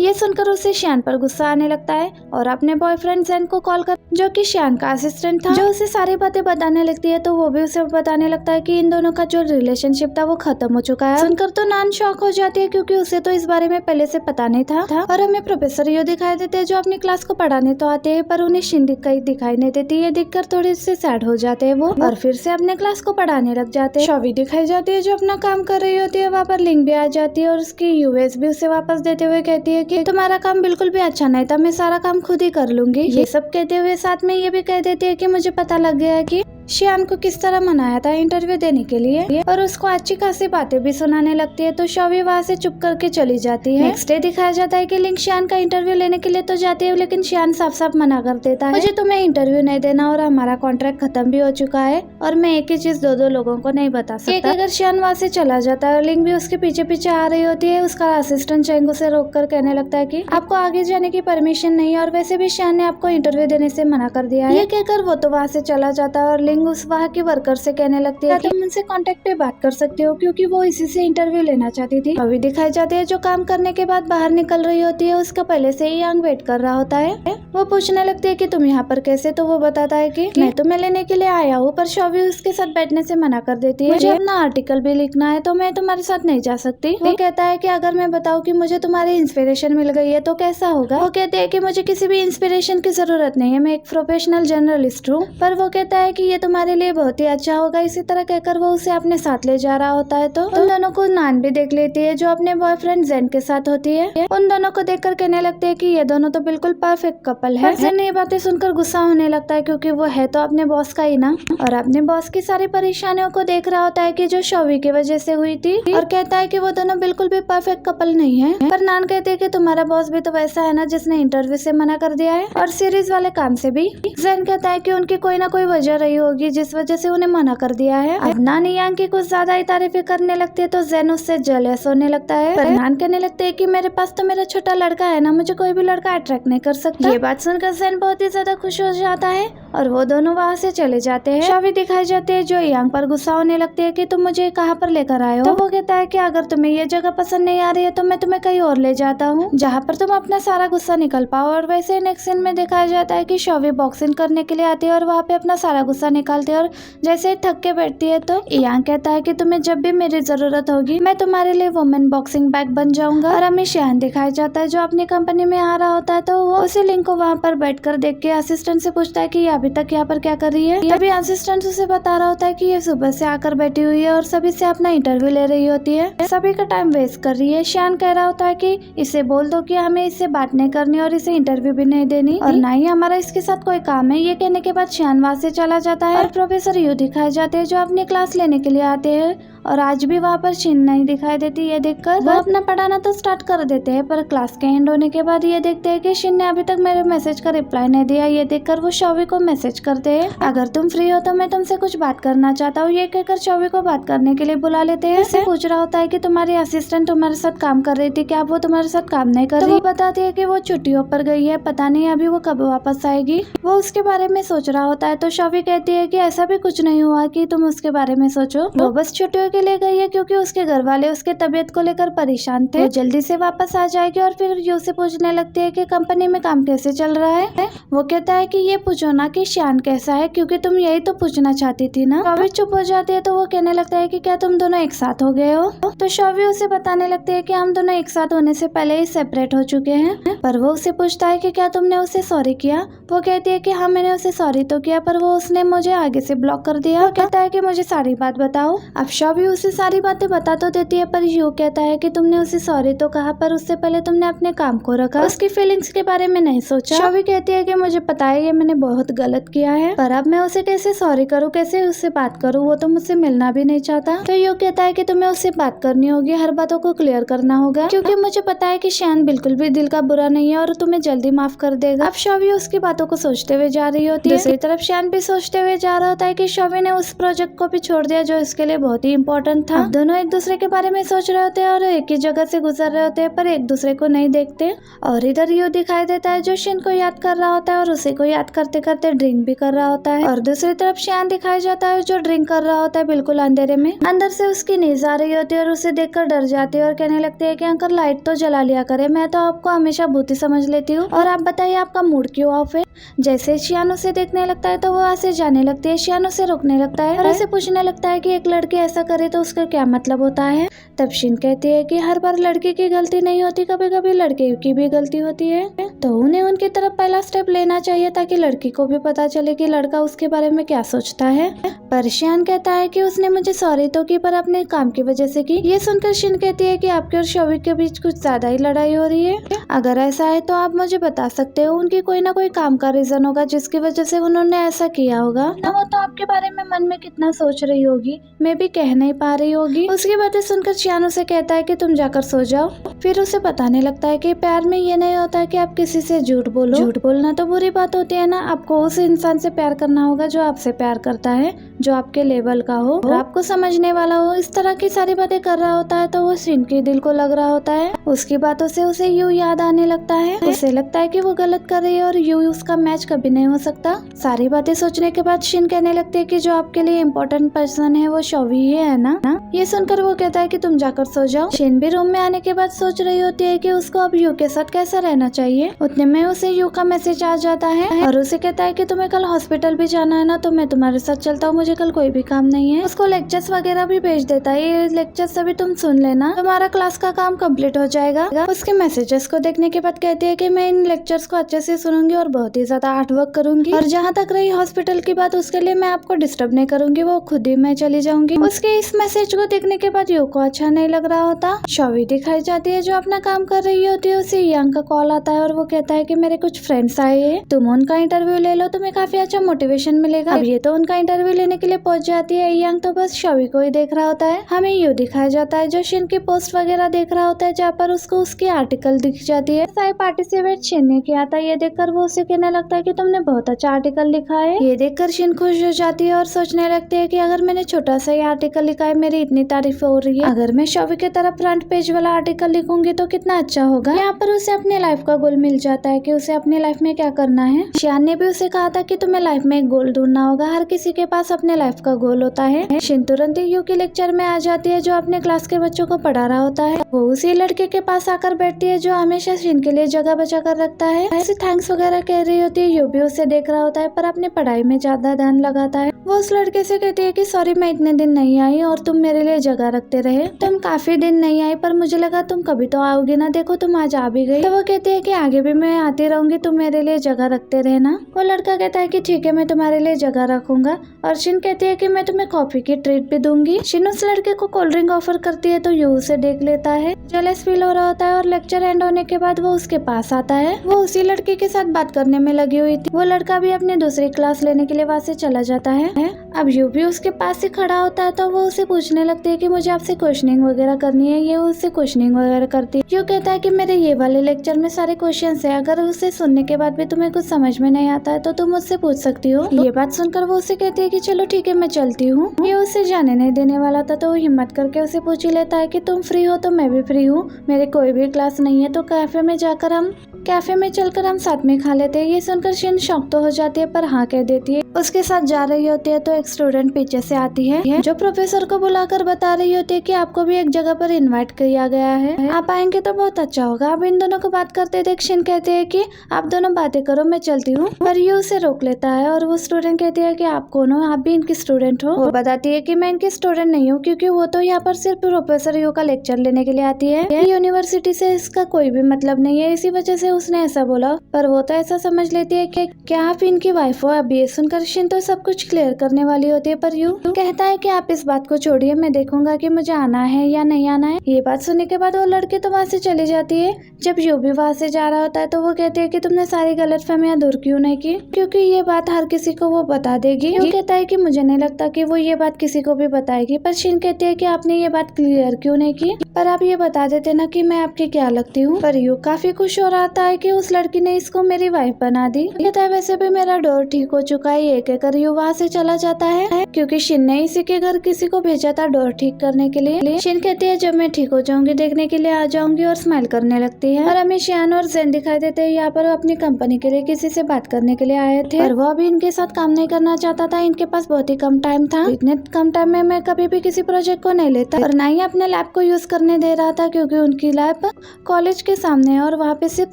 ये सुनकर उसे शियान पर गुस्सा आने लगता है और अपने बॉयफ्रेंड जेन को कॉल कर, जो कि शियान का असिस्टेंट था, जो उसे सारी बातें बताने लगती है। तो वो भी उसे बताने लगता है कि इन दोनों का जो रिलेशनशिप था वो खत्म हो चुका है। सुनकर तो नान शॉक हो जाती है क्योंकि उसे तो इस बारे में पहले से पता नहीं था। और हमें प्रोफेसर यो दिखाई देते हैं जो अपनी क्लास को पढ़ाने तो आते हैं पर उन्हें शिंदी कहीं दिखाई नहीं देती। ये देखकर थोड़े से सैड हो जाते हैं वो और फिर से अपने क्लास को पढ़ाने लग जाते हैं। शॉवी दिखाई जाती है जो अपना काम कर रही होती है। वहाँ पर लिंक भी आ जाती है और उसकी यूएस भी उसे वापस देते हुए कहती है कि तुम्हारा काम बिल्कुल भी अच्छा नहीं था, मैं सारा काम खुद ही कर लूंगी। ये सब कहते हुए साथ में ये भी कह देती है कि मुझे पता लग गया है कि शियान को किस तरह मनाया था इंटरव्यू देने के लिए और उसको अच्छी खासी बातें भी सुनाने लगती है। तो शॉवी वहाँ से चुप करके चली जाती है। नेक्स्ट डे दिखाया जाता है कि लिंक शियान का इंटरव्यू लेने के लिए तो जाती है लेकिन शियान साफ साफ मना कर देता है, मुझे तुम्हें इंटरव्यू नहीं देना और हमारा कॉन्ट्रैक्ट खत्म भी हो चुका है और मैं एक ही चीज दो लोगों को नहीं बता सकता। अगर शियान वहाँ से चला जाता है और लिंक भी उसके पीछे पीछे आ रही होती है, उसका असिस्टेंट चेंगू से रोक कर कहने लगता है कि आपको आगे जाने की परमिशन नहीं है और वैसे भी शियान ने आपको इंटरव्यू देने से मना कर दिया है। ये कहकर वो तो वहाँ से चला जाता है और लिंग उस वहाँ की वर्कर से कहने लगती है कि तुम उनसे कांटेक्ट पे बात कर सकते हो, क्योंकि वो इसी से इंटरव्यू लेना चाहती थी। अभी दिखाई जाती है जो काम करने के बाद बाहर निकल रही होती है, उसका पहले से ही यांग वेट कर रहा होता है। वो पूछने लगती है कि तुम यहाँ पर कैसे, तो वो बताता है कि मैं तुम्हें लेने के लिए आया हूँ, पर शॉवी उसके साथ बैठने से मना कर देती है। मुझे अपना आर्टिकल भी लिखना है, तो मैं तुम्हारे साथ नहीं जा सकती। वो कहता है कि अगर मैं बताऊँ कि मुझे तुम्हारी इंस्पिरेशन मिल गई है तो कैसा होगा। वो कहते हैं कि मुझे किसी भी इंस्पिरेशन की जरूरत नहीं है, मैं एक प्रोफेशनल जर्नलिस्ट हूँ। पर वो कहता है कि ये तुम्हारे लिए बहुत ही अच्छा होगा। इसी तरह कहकर वो उसे अपने साथ ले जा रहा होता है। तो उन दोनों को नान भी देख लेती है जो अपने बॉयफ्रेंड जेन के साथ होती है। उन दोनों को देखकर कहने लगते हैं कि ये दोनों तो बिल्कुल परफेक्ट कपल है। जेन ये बातें सुनकर गुस्सा होने लगता है, क्योंकि वो है तो अपने बॉस का ही ना, और अपने बॉस की सारी परेशानियों को देख रहा होता है कि जो शॉवी की वजह से हुई थी, और कहता है कि वो दोनों बिल्कुल भी परफेक्ट कपल नहीं है। पर नान कहते हैं कि तुम्हारा बॉस भी तो वैसा है ना जिसने इंटरव्यू से मना कर दिया है, और सीरीज वाले काम से भी। जेन कहता है कि उनकी कोई ना कोई वजह रही होगी जिस वजह से उन्हें मना कर दिया है। अब नान यांग की कुछ ज्यादा ही तारीफें करने लगती है, तो जेन उससे जेलस होने लगता है। पर नान कहने लगते है कि मेरे पास तो मेरा छोटा लड़का है ना, मुझे कोई भी लड़का अट्रैक्ट नहीं कर सकता। ये बात सुनकर जेन बहुत ही ज्यादा खुश हो जाता है, और वो दोनों वहाँ से चले जाते हैं। शॉवी दिखाई जाते हैं जो यांग पर गुस्सा होने लगती है कि तुम मुझे कहाँ पर लेकर आए हो। तो वो कहता है कि अगर तुम्हें ये जगह पसंद नहीं आ रही है तो मैं तुम्हें कहीं और ले जाता हूँ, जहाँ पर तुम अपना सारा गुस्सा निकल पाओ। और वैसे नेक्स्ट सीन में दिखाया जाता है कि शॉवी बॉक्सिंग करने के लिए आती है और वहाँ पे अपना सारा गुस्सा निकालती है, और जैसे ही थक के बैठती है तो यांग कहता है कि तुम्हें जब भी मेरी जरूरत होगी मैं तुम्हारे लिए वुमेन बॉक्सिंग बैग बन जाऊंगा। और हमें शियान दिखाया जाता है जो अपनी कंपनी में आ रहा होता है, तो वो उसी लिंक को वहाँ पर बैठकर देख के असिस्टेंट से पूछता है कि ये अभी तक यहाँ पर क्या कर रही है। तभी असिस्टेंट उसे बता रहा होता है कि ये सुबह से आकर बैठी हुई है और सभी से अपना इंटरव्यू ले रही होती है, सभी का टाइम वेस्ट कर रही है। शियान कह रहा होता है कि इसे बोल दो कि हमें इससे बात नहीं करनी और इसे इंटरव्यू भी नहीं देनी, और ना ही हमारा इसके साथ कोई काम है। ये कहने के बाद शियान वहाँ से चला जाता है, और प्रोफेसर यू दिखाए जाते हैं जो अपनी क्लास लेने के लिए आते हैं, और आज भी वहाँ पर शिन नहीं दिखाई देती। ये देखकर वो अपना पढ़ाना तो स्टार्ट कर देते हैं, पर क्लास के एंड होने के बाद ये देखते हैं कि शिन ने अभी तक मेरे मैसेज का रिप्लाई नहीं दिया। ये देखकर वो शॉवी को मैसेज करते हैं, अगर तुम फ्री हो तो मैं तुमसे कुछ बात करना चाहता हूँ। ये कहकर शॉवी को बात करने के लिए बुला लेते हैं। उसे पूछ रहा होता है कि तुम्हारी असिस्टेंट तुम्हारे साथ काम कर रही थी, क्या वो तुम्हारे साथ काम नहीं कर रही? तो वो बताती है कि वो छुट्टियों पर गई है, पता नहीं अभी वो कब वापस आएगी। वो उसके बारे में सोच रहा होता है, तो शॉवी कहती है कि ऐसा भी कुछ नहीं हुआ कि तुम उसके बारे में सोचो, वो बस छुट्टियों के लिए गई है क्योंकि उसके घर वाले उसके तबीयत को लेकर परेशान थे। वो जल्दी से वापस आ जाएगी। और फिर यू से पूछने लगती है कि कंपनी में काम कैसे चल रहा है। वो कहता है कि ये पूछो ना कि शियान कैसा है, क्योंकि तुम यही तो पूछना चाहती थी ना। शॉवी चुप हो जाती है, तो वो कहने लगता है कि क्या तुम दोनों एक साथ हो गए हो? तो शॉवी उसे बताने लगती है कि हम दोनों एक साथ होने से पहले ही सेपरेट हो चुके हैं। पर वो उसे पूछता है कि क्या तुमने उसे सॉरी किया? वो कहती है कि हाँ मैंने उसे सॉरी तो किया, पर वो उसने मुझे आगे से ब्लॉक कर दिया। वो कहता है कि मुझे सारी बात बताओ। अब शॉवी उसे सारी बातें बता तो देती है, पर यू कहता है कि तुमने उसे सॉरी तो कहा, पर उससे पहले तुमने अपने काम को रखा, उसकी फीलिंग्स के बारे में नहीं सोचा। शॉवी कहती है कि मुझे पता है ये मैंने बहुत गलत किया है, पर अब मैं उसे कैसे सॉरी करूँ, कैसे उससे बात करूँ? वो तो मुझसे मिलना भी नहीं चाहता। तो यू कहता है कि तुम्हें उससे बात करनी होगी, हर बातों को क्लियर करना होगा, क्योंकि मुझे पता है कि शियान बिल्कुल भी दिल का बुरा नहीं है और तुम्हें जल्दी माफ कर देगा। अब शॉवी उसकी बातों को सोचते हुए जा रही होती है। दूसरी तरफ शियान भी सोचते हुए जा रहा होता है कि शॉवी ने उस प्रोजेक्ट को भी छोड़ दिया जो इसके लिए बहुत ही इम्पोर्टेंट था। दोनों एक दूसरे के बारे में सोच रहे होते हैं और एक ही जगह से गुजर रहे होते हैं, पर एक दूसरे को नहीं देखते। और इधर यू दिखाई देता है जो शिन को याद कर रहा होता है और उसी को याद करते करते ड्रिंक भी कर रहा होता है। और दूसरी तरफ शियान दिखाई जाता है जो ड्रिंक कर रहा होता है बिल्कुल अंधेरे में। अंदर से उसकी नींद आ रही होती है और उसे देखकर डर जाती है और कहने लगती है कि अंकल लाइट तो जला लिया करे, मैं तो आपको हमेशा भूती समझ लेती हूँ, और आप बताइए आपका मूड क्यों ऑफ है? जैसे शियान उसे देखने लगता है तो वो वहाँ से जाने लगती है। शियान उसे रोकने लगता है और उसे पूछने लगता है कि एक लड़की ऐसा करे तो उसका क्या मतलब होता है? तब शिन कहती है कि हर बार लड़की की गलती नहीं होती, कभी कभी लड़के की भी गलती होती है, तो उन्हें उनकी तरफ पहला स्टेप लेना चाहिए ताकि लड़की को भी पता चले कि लड़का उसके बारे में क्या सोचता है। पर शियान कहता है कि उसने मुझे सॉरी तो की, पर अपने काम की वजह से की। ये सुनकर शिन कहती है कि आपके और शॉवी के बीच कुछ ज्यादा ही लड़ाई हो रही है। अगर ऐसा है तो आप मुझे बता सकते हो, उनकी कोई ना कोई काम का रीजन होगा जिसकी वजह से उन्होंने ऐसा किया होगा। वो तो आपके बारे में मन में कितना सोच रही होगी, मैं भी कह नहीं पा रही होगी। उसकी बातें सुनकर शियान उसे कहता है कि तुम जाकर सो जाओ। फिर उसे बताने लगता है कि प्यार में ये नहीं होता कि आप किसी से झूठ बोलो, झूठ बोलना तो बुरी बात होती है ना, आपको उस इंसान से प्यार करना होगा जो आपसे प्यार करता है, जो आपके लेवल का हो और आपको समझने वाला हो। इस तरह की सारी बातें कर रहा होता है तो वो शिन के दिल को लग रहा होता है। उसकी बातों से उसे यू याद आने लगता है। उसे लगता है कि वो गलत कर रही है और यू उसका मैच कभी नहीं हो सकता। सारी बातें सोचने के बाद शिन कहने लगती है कि जो आपके लिए इम्पोर्टेंट पर्सन है वो शॉवी ही है ना। ये सुनकर वो कहता है कि तुम जाकर सो जाओ। शिन भी रूम में आने के बाद सोच रही होती है कि उसको अब यू के साथ कैसा रहना चाहिए। उतने में उसे यू का मैसेज आ जाता है और उसे कहता है कि तुम्हें कल हॉस्पिटल भी जाना है ना, तो मैं तुम्हारे साथ चलता हूँ, मुझे कल कोई भी काम नहीं है। उसको लेक्चर्स वगैरह भी भेज देता है, ये लेक्चर्स अभी तुम सुन लेना, तुम्हारा क्लास का काम कंप्लीट हो जाएगा। उसके मैसेजेस को देखने के बाद कहती है कि मैं इन लेक्चर्स को अच्छे से सुनूंगी और बहुत ही ज्यादा हार्ड वर्क करूंगी। और जहाँ तक रही हॉस्पिटल की बात, उसके लिए मैं आपको डिस्टर्ब नहीं करूंगी, वो खुद ही मैं चली जाऊंगी। उसके इस मैसेज को देखने के बाद यू को अच्छा नहीं लग रहा होता। शॉवी दिखाई जाती है जो अपना काम कर रही होती है। उसे यांग का कॉल आता है और वो कहता है कि मेरे कुछ फ्रेंड्स आए हैं, तुम उनका इंटरव्यू ले लो, तुम्हें काफी अच्छा मोटिवेशन मिलेगा। अब ये तो उनका इंटरव्यू लेने के लिए पहुंच जाती है। यांग तो बस शॉवी को ही देख रहा होता है। हमें यू दिखाया जाता है जो शिन की पोस्ट वगैरह देख रहा होता है, जहाँ पर उसको उसकी आर्टिकल दिख जाती है। सारे पार्टिसिपेट शिन ने किया था, ये देखकर वो उसे कहने लगता है कि तुमने बहुत अच्छा आर्टिकल लिखा है। ये देखकर शिन खुश हो जाती है और सोचने लगती है कि अगर मैंने छोटा सा ही आर्टिकल लिखा है, मेरी इतनी तारीफ हो रही है, अगर मैं शॉवी की तरफ फ्रंट पेज वाला आर्टिकल लिखूंगी तो कितना अच्छा होगा। यहाँ पर उसे अपने लाइफ का गोल मिल जाता है कि उसे अपनी लाइफ में क्या करना है। शियान ने भी उसे कहा था कि तुम्हें लाइफ में एक गोल ढूंढना होगा, हर किसी के पास अपने लाइफ का गोल होता है। शिन तुरंत ही यू के लेक्चर में आ जाती है जो अपने क्लास के बच्चों को पढ़ा रहा होता है। वो उसी लड़के के पास आकर बैठती है जो हमेशा शिन के लिए जगह बचा कर रखता है। ऐसे थैंक्स वगैरह कह रही होती है। यू भी उसे देख रहा होता है पर अपनी पढ़ाई में ज्यादा ध्यान लगाता है। वो उस लड़के से कहती है कि सॉरी मैं इतने दिन नहीं आई और तुम मेरे लिए जगह रखते रहे, तुम काफी दिन नहीं आई पर मुझे लगा तुम कभी तो आओगी ना, देखो तुम आज आ भी गई। तो वो कहती है कि आगे भी मैं आती रहूंगी, तुम मेरे लिए जगह रखते रहना। वो लड़का कहता है कि ठीक है मैं तुम्हारे लिए जगह रखूंगा। और शिन कहती है कि मैं तुम्हें कॉफी की ट्रीट भी दूंगी। शिन उस लड़के को कोल्ड ड्रिंक ऑफर करती है तो यू उसे देख लेता है, जेलस फील हो रहा होता है और लेक्चर एंड होने के बाद वो उसके पास आता है। वो उसी लड़के के साथ बात करने में लगी हुई थी। वो लड़का भी अपनी दूसरी क्लास लेने के लिए वहाँ से चला जाता है। अब यू भी उसके पास ही खड़ा होता है तो वो उसे पूछने लगती है कि मुझे आपसे क्वेश्चनिंग वगैरह करनी है। ये उससे क्वेश्चनिंग वगैरह करती है। यू कहता है कि मेरे ये वाले लेक्चर में सारे क्वेश्चंस है, अगर उसे सुनने के बाद भी तुम्हें कुछ समझ में नहीं आता है तो तुम मुझसे पूछ सकती हो। ये बात सुनकर वो उसे कहती है कि चलो ठीक है मैं चलती हूँ। ये उसे जाने नहीं देने वाला था तो वो हिम्मत करके उसे पूछ ही लेता है कि तुम फ्री हो तो मैं भी फ्री हूँ, मेरे कोई भी क्लास नहीं है तो कैफे में चलकर हम साथ में खा लेते हैं। ये सुनकर शिन शॉक तो हो जाती है पर हाँ कह देती है। उसके साथ जा रही होती है तो एक स्टूडेंट पीछे से आती है जो प्रोफेसर को बुलाकर बता रही होती है कि आपको भी एक जगह पर इनवाइट किया गया है, आप आएंगे तो बहुत अच्छा होगा। अब इन दोनों को बात करते देख शिन कहते हैं कि आप दोनों बातें करो मैं चलती हूँ, पर ये उसे रोक लेता है। और वो स्टूडेंट कहती है कि आप कौन हो, आप भी इनकी स्टूडेंट हो। वो बताती है कि मैं इनकी स्टूडेंट नहीं हूँ क्योंकि वो तो यहाँ पर सिर्फ प्रोफेसर यू का लेक्चर लेने के लिए आती है, यूनिवर्सिटी से इसका कोई भी मतलब नहीं है, इसी वजह से उसने ऐसा बोला। पर वो तो ऐसा समझ लेती है कि क्या आप इनकी वाइफ हो। अब ये सुनकर शिन तो सब कुछ क्लियर करने वाली होती है पर यू कहता है कि आप इस बात को छोड़िए, मैं देखूंगा कि मुझे आना है या नहीं आना है। ये बात सुनने के बाद वो लड़की तो वहाँ से चली जाती है। जब यू भी वहाँ से जा रहा होता है तो वो कहती है कि तुमने सारी गलतफहमियां दूर क्यों नहीं की, क्योंकि ये बात हर किसी को वो बता देगी। यू कहता है कि मुझे नहीं लगता कि वो ये बात किसी को भी बताएगी। पर शिन कहती है कि आपने ये बात क्लियर क्यों नहीं की, पर आप ये बता देते ना कि मैं आपकी क्या लगती हूँ। पर यू काफी खुश हो रहा था कि उस लड़की ने इसको मेरी वाइफ बना दी। कहता है वैसे भी मेरा डोर ठीक हो चुका है। ये कहकर यू वहाँ से चला जाता है क्योंकि शिन ने इसी के घर किसी को भेजा था डोर ठीक करने के लिए। शिन कहती है जब मैं ठीक हो जाऊंगी देखने के लिए आ जाऊंगी और स्माइल करने लगती है। और हमें शियान और जेन दिखाई देते हैं, यहाँ पर वो अपनी कंपनी के लिए किसी से बात करने के लिए आए थे और वो अभी इनके साथ काम नहीं करना चाहता था, इनके पास बहुत ही कम टाइम था। इतने कम टाइम में मैं कभी भी किसी प्रोजेक्ट को नहीं लेता और ना ही अपने लैब को यूज करने दे रहा था क्योंकि उनकी लैब कॉलेज के सामने है और वहाँ पे सिर्फ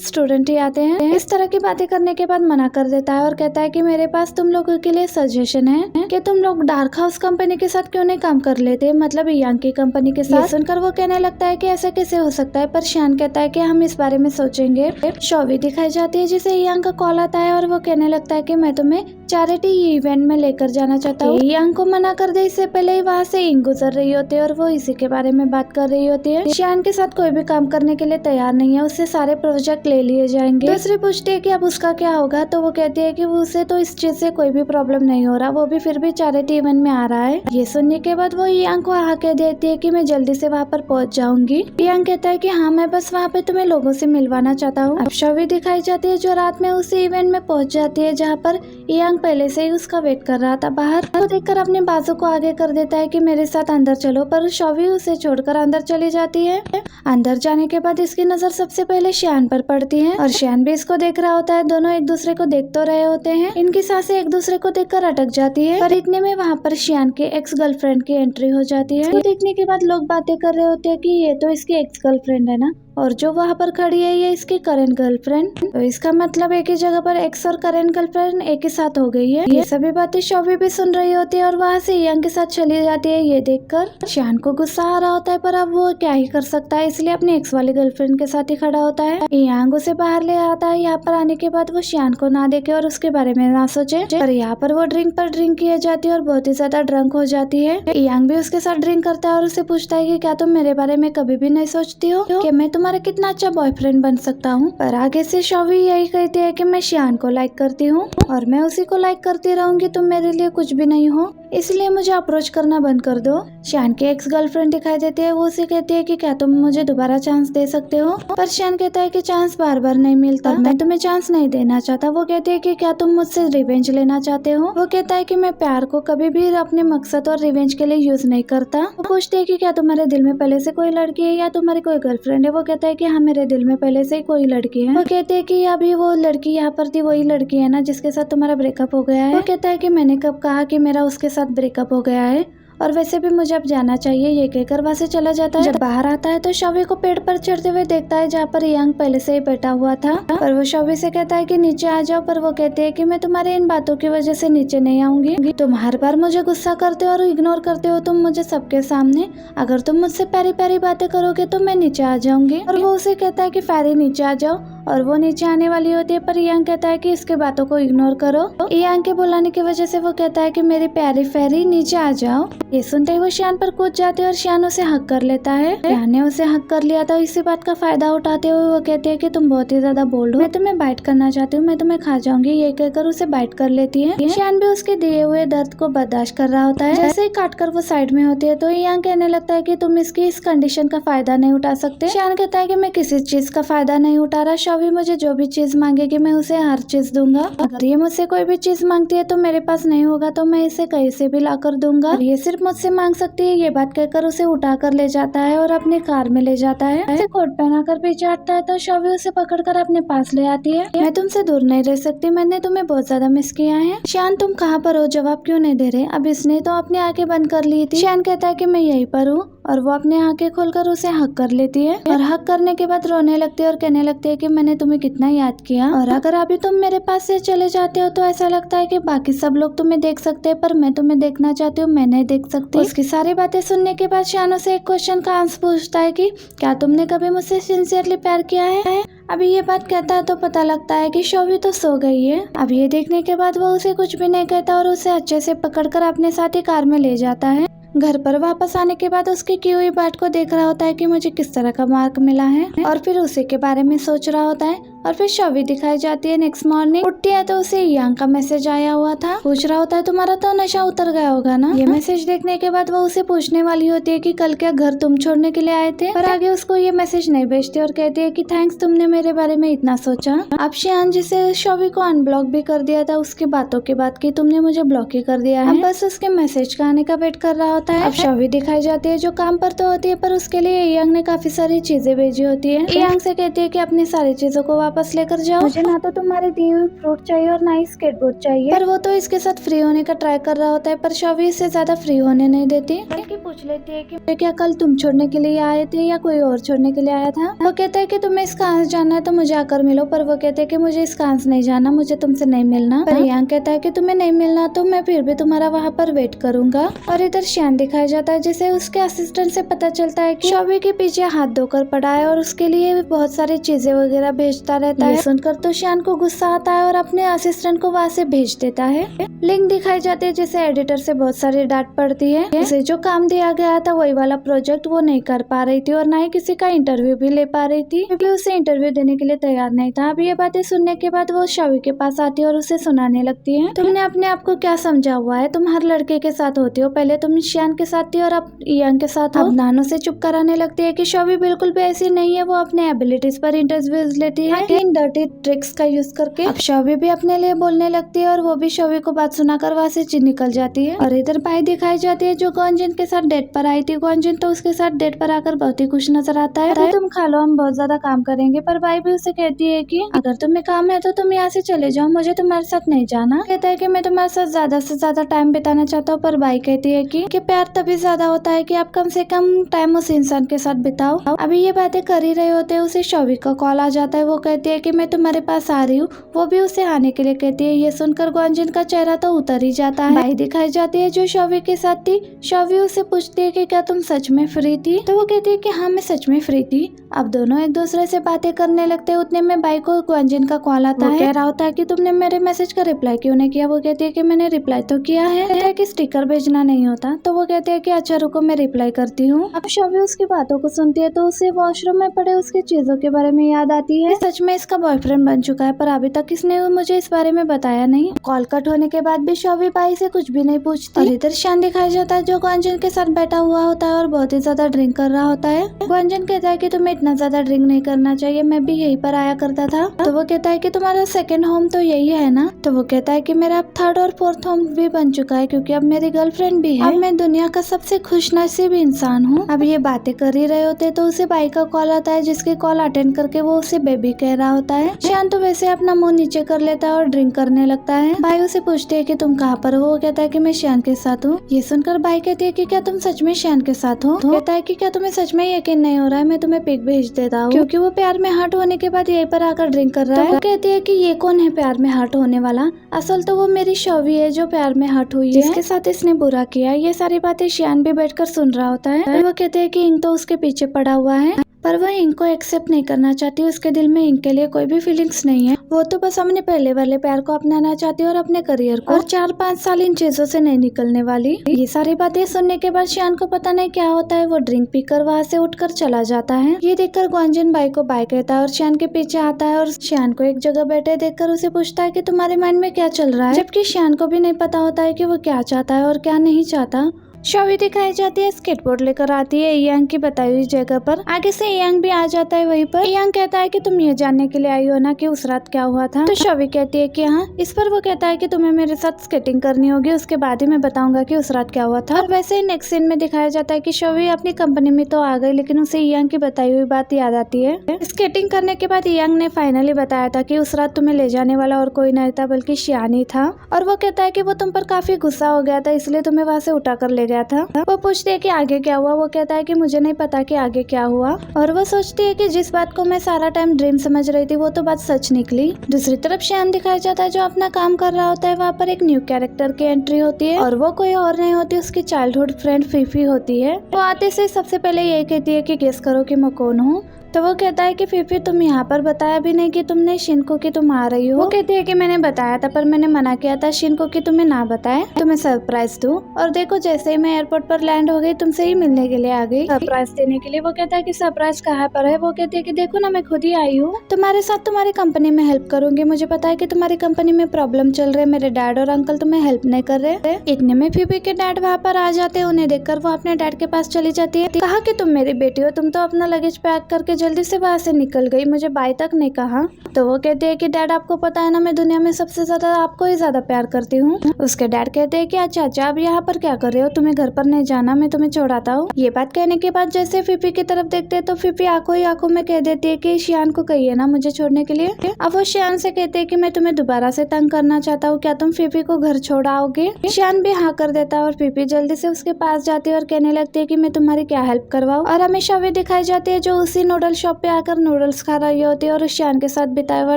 स्टूडेंट ही आते हैं। इस तरह की बातें करने के बाद मना कर देता है और कहता है कि मेरे पास तुम लोगों के लिए सजेशन है कि तुम लोग डार्क हाउस कंपनी के साथ क्यों नहीं काम कर लेते, मतलब यांग की कंपनी के साथ। सुनकर वो कहने लगता है कि ऐसा कैसे हो सकता है, पर शियान कहता है कि हम इस बारे में सोचेंगे। शॉवी दिखाई जाती है जिसे यांग का कॉल आता है और वो कहने लगता है कि मैं तुम्हें चैरिटी इवेंट में लेकर जाना चाहता हूँ। यांग को मना कर दे इससे पहले ही वहाँ से इंग गुजर रही होती है और वो इसी के बारे में बात कर रही होती होती है। शियान के साथ कोई भी काम करने के लिए तैयार नहीं है, उससे सारे प्रोजेक्ट ले लिए जाएंगे। दूसरी पूछती है कि अब उसका क्या होगा, तो वो कहती है कि उसे तो इस चीज से कोई भी प्रॉब्लम नहीं हो रहा, वो भी फिर भी चैरिटी इवेंट में आ रहा है। ये सुनने के बाद वो यांग को हाँ कह देती है कि मैं जल्दी से वहाँ पर पहुँच जाऊंगी। यांग कहता है कि हाँ, मैं बस वहाँ पे तुम्हें लोगों से मिलवाना चाहता हूँ। अब शॉवी दिखाई जाती है जो रात में उसी इवेंट में पहुँच जाती है जहाँ पर यांग पहले से ही उसका वेट कर रहा था बाहर। वो देखकर अपने बाजू को आगे कर देता है कि मेरे साथ अंदर चलो, पर शॉवी उसे छोड़कर अंदर चली जाती है। अंदर जाने के बाद इसकी नजर सबसे पहले शियान पर पड़ती है और शियान भी इसको देख रहा होता है। दोनों एक दूसरे को देख तो रहे होते हैं, इनकी सांसें एक दूसरे को देखकर अटक जाती है। पर इतने में वहाँ पर शियान के एक्स गर्लफ्रेंड की एंट्री हो जाती है। तो देखने के बाद लोग बातें कर रहे होते हैं कि ये तो इसकी एक्स गर्लफ्रेंड है ना, और जो वहाँ पर खड़ी है ये इसकी करंट गर्लफ्रेंड। तो इसका मतलब एक ही जगह पर एक्स और करंट गर्लफ्रेंड एक ही साथ हो गई है। ये सभी बातें शॉवी भी सुन रही होती है और वहाँ से यांग के साथ चली जाती है। ये देखकर शियान को गुस्सा आ रहा होता है, पर अब वो क्या ही कर सकता है, इसलिए अपनी एक्स वाली गर्लफ्रेंड के साथ ही खड़ा होता है। यांग उसे बाहर ले आता है। यहाँ पर आने के बाद वो शियान को ना देखे और उसके बारे में ना सोचे, पर यहाँ पर वो ड्रिंक पर ड्रिंक किए जाती है और बहुत ही ज्यादा ड्रंक हो जाती है। यांग भी उसके साथ ड्रिंक करता है और उसे पूछता है कि क्या तुम मेरे बारे में कभी भी नहीं सोचती हो कि मैं तुम्हारा कितना अच्छा बॉयफ्रेंड बन सकता हूँ। पर आगे से शॉवी यही कहती है कि मैं शियान को लाइक करती हूँ और मैं उसी को लाइक करती रहूंगी, तुम मेरे लिए कुछ भी नहीं हो, इसलिए मुझे अप्रोच करना बंद कर दो। शियान की एक्स गर्लफ्रेंड दिखाई देती है। वो उसे कहती है कि क्या तुम मुझे दोबारा चांस दे सकते हो, पर शियान कहता है कि चांस बार बार नहीं मिलता, मैं तुम्हें चांस नहीं देना चाहता। वो कहती है कि क्या तुम मुझसे रिवेंज लेना चाहते हो। वो कहता है कि मैं प्यार को कभी भी अपने मकसद और रिवेंज के लिए यूज नहीं करता। वो पूछती है कि क्या तुम्हारे दिल में पहले से कोई लड़की है या तुम्हारी कोई गर्लफ्रेंड है। वो कहता है कि हाँ, मेरे दिल में पहले से ही कोई लड़की है। वो कहते हैं कि अभी वो लड़की यहाँ पर थी वही लड़की है ना जिसके साथ तुम्हारा ब्रेकअप हो गया है। वो कहता है कि मैंने कब कहा कि मेरा उसके साथ ब्रेकअप हो गया है, और वैसे भी मुझे अब जाना चाहिए। ये कहकर वहाँ से चला जाता है। जब बाहर आता है तो शॉवी को पेड़ पर चढ़ते हुए देखता है जहाँ पर यांग पहले से ही बैठा हुआ था, पर वो शॉवी से कहता है कि नीचे आ जाओ, पर वो कहते हैं कि मैं तुम्हारे इन बातों की वजह से नीचे नहीं आऊंगी। तुम हर बार मुझे गुस्सा करते हो और इग्नोर करते हो तुम मुझे सबके सामने, अगर तुम मुझसे प्यारी प्यारी बातें करोगे तो मैं नीचे आ जाऊंगी। और वो उसे कहता है कि फैरी नीचे आ जाओ, और वो नीचे आने वाली होती है, पर यांग कहता है कि इसके बातों को इग्नोर करो। यांग के बुलाने की वजह से वो कहता है कि मेरी प्यारी फेरी नीचे आ जाओ। ये सुनते ही वो शियान पर कूद जाते हैं और शियान उसे हक कर लेता है। शियान ने उसे हक कर लिया था। इसी बात का फायदा उठाते हुए वो कहते हैं कि तुम बहुत ही ज्यादा बोल्ड हो, मैं तुम्हें बाइट करना चाहती हूँ, मैं तुम्हें खा जाऊंगी। ये कहकर उसे बाइट कर लेती है। शियान भी उसके दिए हुए दर्द को बर्दाश्त कर रहा होता है। जैसे ही काट कर वो साइड में होती है तो यांग कहने लगता है कि तुम इसकी इस कंडीशन का फायदा नहीं उठा सकते। शियान कहता है कि मैं किसी चीज का फायदा नहीं उठा रहा, शॉवी मुझे जो भी चीज मांगेगी मैं उसे हर चीज दूंगा। अगर ये मुझसे कोई भी चीज मांगती है तो मेरे पास नहीं होगा तो मैं इसे कहीं से भी ला कर दूंगा। ये सिर्फ मुझसे मांग सकती है। ये बात कहकर उसे उठा कर ले जाता है और अपनी कार में ले जाता है। उसे कोट पहनाकर पीछे हटता है तो शॉवी उसे पकड़कर अपने पास ले आती है। मैं तुमसे दूर नहीं रह सकती, मैंने तुम्हें बहुत ज्यादा मिस किया है। शियान तुम कहाँ पर हो, जवाब क्यों नहीं दे रहे। अब इसने तो अपनी आंखें बंद कर ली थी। शियान कहता है कि मैं यहीं पर हूँ, और वो अपने आंखें खोलकर उसे हक कर लेती है और हक करने के बाद रोने लगती है और कहने लगती है कि मैंने तुम्हें कितना याद किया, और अगर अभी तुम मेरे पास से चले जाते हो तो ऐसा लगता है कि बाकी सब लोग तुम्हें देख सकते हैं, पर मैं तुम्हें देखना चाहती हूँ, मैं नहीं देख सकती। उसकी सारी बातें सुनने के बाद शियान से एक क्वेश्चन का आंसर पूछता है कि क्या तुमने कभी मुझसे सिंसियरली प्यार किया है। अभी ये बात कहता है तो पता लगता है कि शॉवी तो सो गई है। अब ये देखने के बाद वो उसे कुछ भी नहीं कहता और उसे अच्छे से पकड़कर अपने साथ ही कार में ले जाता है। घर पर वापस आने के बाद उसकी की हुई बाट को देख रहा होता है कि मुझे किस तरह का मार्क मिला है, और फिर उसी के बारे में सोच रहा होता है। और फिर शॉवी दिखाई जाती है। नेक्स्ट मॉर्निंग उठती है तो उसे यांग का मैसेज आया हुआ था। पूछ रहा होता है तुम्हारा तो नशा उतर गया होगा ना। ये मैसेज देखने के बाद वो उसे पूछने वाली होती है कि कल क्या घर तुम छोड़ने के लिए आए थे, पर आगे उसको ये मैसेज नहीं भेजती और कहती है कि थैंक्स, तुमने मेरे बारे में इतना सोचा। अब शियान जिसे शॉवी को अनब्लॉक भी कर दिया था उसकी बातों के बाद कि तुमने मुझे ब्लॉक ही कर दिया है, अब बस उसके मैसेज का आने का वेट कर रहा होता है। अब शॉवी दिखाई जाती है जो काम पर तो होती है, पर उसके लिए यांग ने काफी सारी चीजें भेजी होती है। यांग से कहती है कि अपनी सारी चीजों को वापस लेकर जाओ, मुझे ना तो तुम्हारे दिए हुए फ्रूट चाहिए और ना ही स्केटबोर्ड चाहिए। पर वो तो इसके साथ फ्री होने का ट्राई कर रहा होता है, पर शॉवी इससे ज्यादा फ्री होने नहीं देती। बल्कि पूछ लेती है कि क्या कल तुम छोड़ने के लिए आए थे या कोई और छोड़ने के लिए आया था। वो कहता है कि तुम्हें इसकांस जाना है तो मुझे आकर मिलो, पर वो कहते हैं कि मुझे इसकांस नहीं जाना, मुझे तुमसे नहीं मिलना। पर यांग कहता है कि तुम्हें नहीं मिलना तो मैं फिर भी तुम्हारा वहाँ पर वेट करूंगा। और इधर शियान दिखाया जाता है जिसे उसके असिस्टेंट से पता चलता है कि शॉवी के पीछे हाथ धोकर पड़ा है और उसके लिए बहुत सारी चीजें वगैरह भेजता रहता है। सुनकर तो शियान को गुस्सा आता है और अपने असिस्टेंट को वहाँ से भेज देता है। लिंक दिखाई जाती है जिसे एडिटर से बहुत सारी डांट पड़ती है। उसे जो काम दिया गया था वही वाला प्रोजेक्ट वो नहीं कर पा रही थी और ना ही किसी का इंटरव्यू भी ले पा रही थी क्योंकि उसे इंटरव्यू देने के लिए तैयार नहीं था। अब ये बातें सुनने के बाद वो शवी के पास आती है और उसे सुनाने लगती है, तुमने अपने आप को क्या समझा हुआ है, तुम हर लड़के के साथ होती हो, पहले तुम शियान के साथ थी और अब इयांग के साथ हो। अब नानो से चुप कराने लगती है कि शवी बिल्कुल भी ऐसी नहीं है, वो अपने एबिलिटीज पर इंटरव्यूज लेती है इन डर्टी ट्रिक्स का यूज करके। अब शवी भी अपने लिए बोलने लगती है और वो भी शवी को बात सुनाकर वहाँ से निकल जाती है। और इधर बाई दिखाई जाती है जो ग्वानजिन के साथ डेट पर आई थी। ग्वानजिन तो उसके साथ डेट पर आकर बहुत ही खुश नजर आता है। तुम खा लो, हम बहुत ज्यादा काम करेंगे। पर बाई भी उसे कहती है कि अगर तुम्हें काम है तो तुम यहाँ से चले जाओ, मुझे तुम्हारे साथ नहीं जाना। कहता है कि मैं तुम्हारे साथ ज्यादा से ज्यादा टाइम बिताना चाहता हूँ। पर बाई कहती है कि प्यार तभी ज्यादा होता है कि आप कम से कम टाइम उस इंसान के साथ बिताओ। अभी ये बातें कर ही रहे होते हैं, उसे शवी का कॉल आ जाता है। वो कहती है कि मैं तुम्हारे पास आ रही हूँ। वो भी उसे आने के लिए कहती है। ये सुनकर ग्वानजिन का चेहरा तो उतर ही जाता है। बाई दिखाई जाती है जो शवी के साथ थी। शवी उसे पूछती है कि क्या तुम सच में फ्री थी, तो वो कहती है कि हाँ मैं सच में फ्री थी। अब दोनों एक दूसरे से बातें करने लगते हैं। उतने में बाई को ग्वानजिन का कॉल आता है। कह रहा होता है कि तुमने मेरे मैसेज का रिप्लाई क्यों नहीं किया। वो कहती है कि मैंने रिप्लाई तो किया है, कहता है कि स्टिकर भेजना नहीं होता। तो वो कहते हैं कि अच्छा रुको मैं रिप्लाई करती हूँ। अब शवी उसकी बातों को सुनती है तो उसे वॉशरूम में पड़े उसकी चीजों के बारे में याद आती है। सच में इसका बॉयफ्रेंड बन चुका है पर अभी तक इसने मुझे इस बारे में बताया नहीं। कॉल कट होने के बाद भी शवी बाई से कुछ भी नहीं पूछती। और इधर शान दिखाया जाता है जो ग्वानजिन के साथ बैठा हुआ होता है और बहुत ही ज्यादा ड्रिंक कर रहा होता है। ग्वानजिन कहता है कि तुम्हें इतना ज्यादा ड्रिंक नहीं करना चाहिए, मैं भी यहीं पर आया करता था। तो वो कहता है कि तुम्हारा सेकंड होम तो यही है ना। तो वो कहता है कि मेरा अब थर्ड और फोर्थ होम भी बन चुका है क्योंकि अब मेरी गर्लफ्रेंड भी है। अब मैं दुनिया का सबसे खुशनसीब इंसान हूँ। अब ये बातें कर ही रहे होते तो उसे बाई का कॉल आता है जिसकी कॉल अटेंड करके वो उसे बेबी कह रहा होता है। शान तो वैसे अपना मुंह नीचे कर लेता है और ड्रिंक करने लगता है। बाई उसे पूछती है कि तुम कहाँ पर हो। वो कहता है कि मैं शान के साथ हूँ। ये सुनकर बाई कहती है कि क्या तुम सच में शान के साथ हो। कहता है कि क्या तुम्हें सच में यकीन नहीं हो रहा है, मैं तुम्हें पिक भेज देता हूँ, क्योंकि वो प्यार में हर्ट होने के बाद यहीं पर आकर ड्रिंक कर रहा है। वो कहती है कि ये कौन है प्यार में हर्ट होने वाला, असल तो वो मेरी शवी है जो प्यार में हर्ट हुई है, जिसके साथ इसने बुरा किया। ये सारी बातें शान भी बैठकर सुन रहा होता है। वो कहते हैं कि इंग तो उसके पीछे पड़ा हुआ है पर वह इंग को एक्सेप्ट नहीं करना चाहती। उसके दिल में इंग के लिए कोई भी फीलिंग्स नहीं है। वो तो बस अपने पहले वाले प्यार को अपनाना चाहती है और अपने करियर को, और 4-5 साल इन चीजों से नहीं निकलने वाली। ये सारी बातें सुनने के बाद शान को पता नहीं क्या होता है। वो ड्रिंक पीकर वहाँ से उठकर चला जाता है। ये देखकर ग्वानजिन बाई को बाय कहता है और शान के पीछे आता है और शान को एक जगह बैठे देखकर उसे पूछता है कि तुम्हारे माइंड में क्या चल रहा है, जबकि शान को भी नहीं पता होता है कि वो क्या चाहता है और क्या नहीं चाहता। शवी दिखाई जाती है स्केटबोर्ड लेकर आती है इयांग की बताई हुई जगह पर। आगे से इयांग भी आ जाता है वहीं पर। इयांग कहता है कि तुम ये जानने के लिए आई हो ना कि उस रात क्या हुआ था। तो शवी कहती है कि हाँ। इस पर वो कहता है कि तुम्हें मेरे साथ स्केटिंग करनी होगी, उसके बाद ही मैं बताऊंगा कि उस रात क्या हुआ था। और वैसे ही नेक्स्ट सीन में दिखाया जाता है कि शवी अपनी कंपनी में तो आ गई लेकिन उसे इयांग की बताई हुई बात याद आती है। स्केटिंग करने के बाद इयांग ने फाइनली बताया था कि उस रात तुम्हें ले जाने वाला और कोई नहीं था बल्कि शियान ही था। और वो कहता है कि वो तुम पर काफी गुस्सा हो गया था इसलिए तुम्हें वहाँ से उठा कर ले गया था। वो पूछती है कि आगे क्या हुआ। वो कहता है कि मुझे नहीं पता कि आगे क्या हुआ। और वो सोचती है कि जिस बात को मैं सारा टाइम ड्रीम समझ रही थी वो तो बात सच निकली। दूसरी तरफ शान दिखाया जाता है जो अपना काम कर रहा होता है। वहाँ पर एक न्यू कैरेक्टर की एंट्री होती है और वो कोई और नहीं होती, उसकी चाइल्डहुड फ्रेंड फीफी होती है। वो आते से सबसे पहले यही कहती है कि गेस करो कि मैं कौन हूँ। तो वो कहता है कि फीफी तुम यहाँ पर बताया भी नहीं कि तुमने शिनको की तुम आ रही हो। वो कहती है कि मैंने बताया था पर मैंने मना किया था शिनको की तुम्हें ना बताए, तुम्हें सरप्राइज दूं। और देखो जैसे ही मैं एयरपोर्ट पर लैंड हो गई तुमसे ही मिलने के लिए आ गई सरप्राइज देने के लिए। वो कहता है कि सरप्राइज कहाँ पर है। वो कहती है कि देखो ना मैं खुद ही आई हूँ, तुम्हारे साथ तुम्हारी कंपनी में हेल्प करूंगी। मुझे पता है कि तुम्हारी कंपनी में प्रॉब्लम चल रहे, मेरे डैड और अंकल तुम्हें हेल्प नहीं कर रहे। इतने में फीफी के डैड वहाँ पर आ जाते हैं। उन्हें देखकर वो अपने डैड के पास चली जाती है। कहा कि तुम मेरी बेटी हो, तुम तो अपना लगेज पैक करके जल्दी से वहाँ से निकल गई, मुझे बाय तक नहीं कहा। तो वो कहते हैं कि डैड आपको पता है ना मैं दुनिया में सबसे ज्यादा आपको ही ज्यादा प्यार करती हूँ। उसके डैड कहते हैं कि अच्छा अच्छा अब यहाँ पर क्या कर रहे हो, तुम्हें घर पर नहीं जाना, मैं तुम्हें छोड़ाता हूँ। ये बात कहने के बाद जैसे फीफी की तरफ देखते हैं तो फीफी आंखों ही आंखों में कह देती है कि शियान को कहिए ना मुझे छोड़ने के लिए। अब वो शियान से कहते हैं कि मैं तुम्हें दोबारा से तंग करना चाहता हूँ, क्या तुम फीफी को घर छोड़ आओगे। शियान भी हाँ कर देता है और फीफी जल्दी से उसके पास जाती है और कहने लगती है कि मैं तुम्हारी क्या हेल्प करवाऊँ। और हमेशा वे दिखाई जाती है जो उसी नूडल नूडल शॉप पे आकर नूडल्स खा रही होती है और उस शियान के साथ बिताया हुआ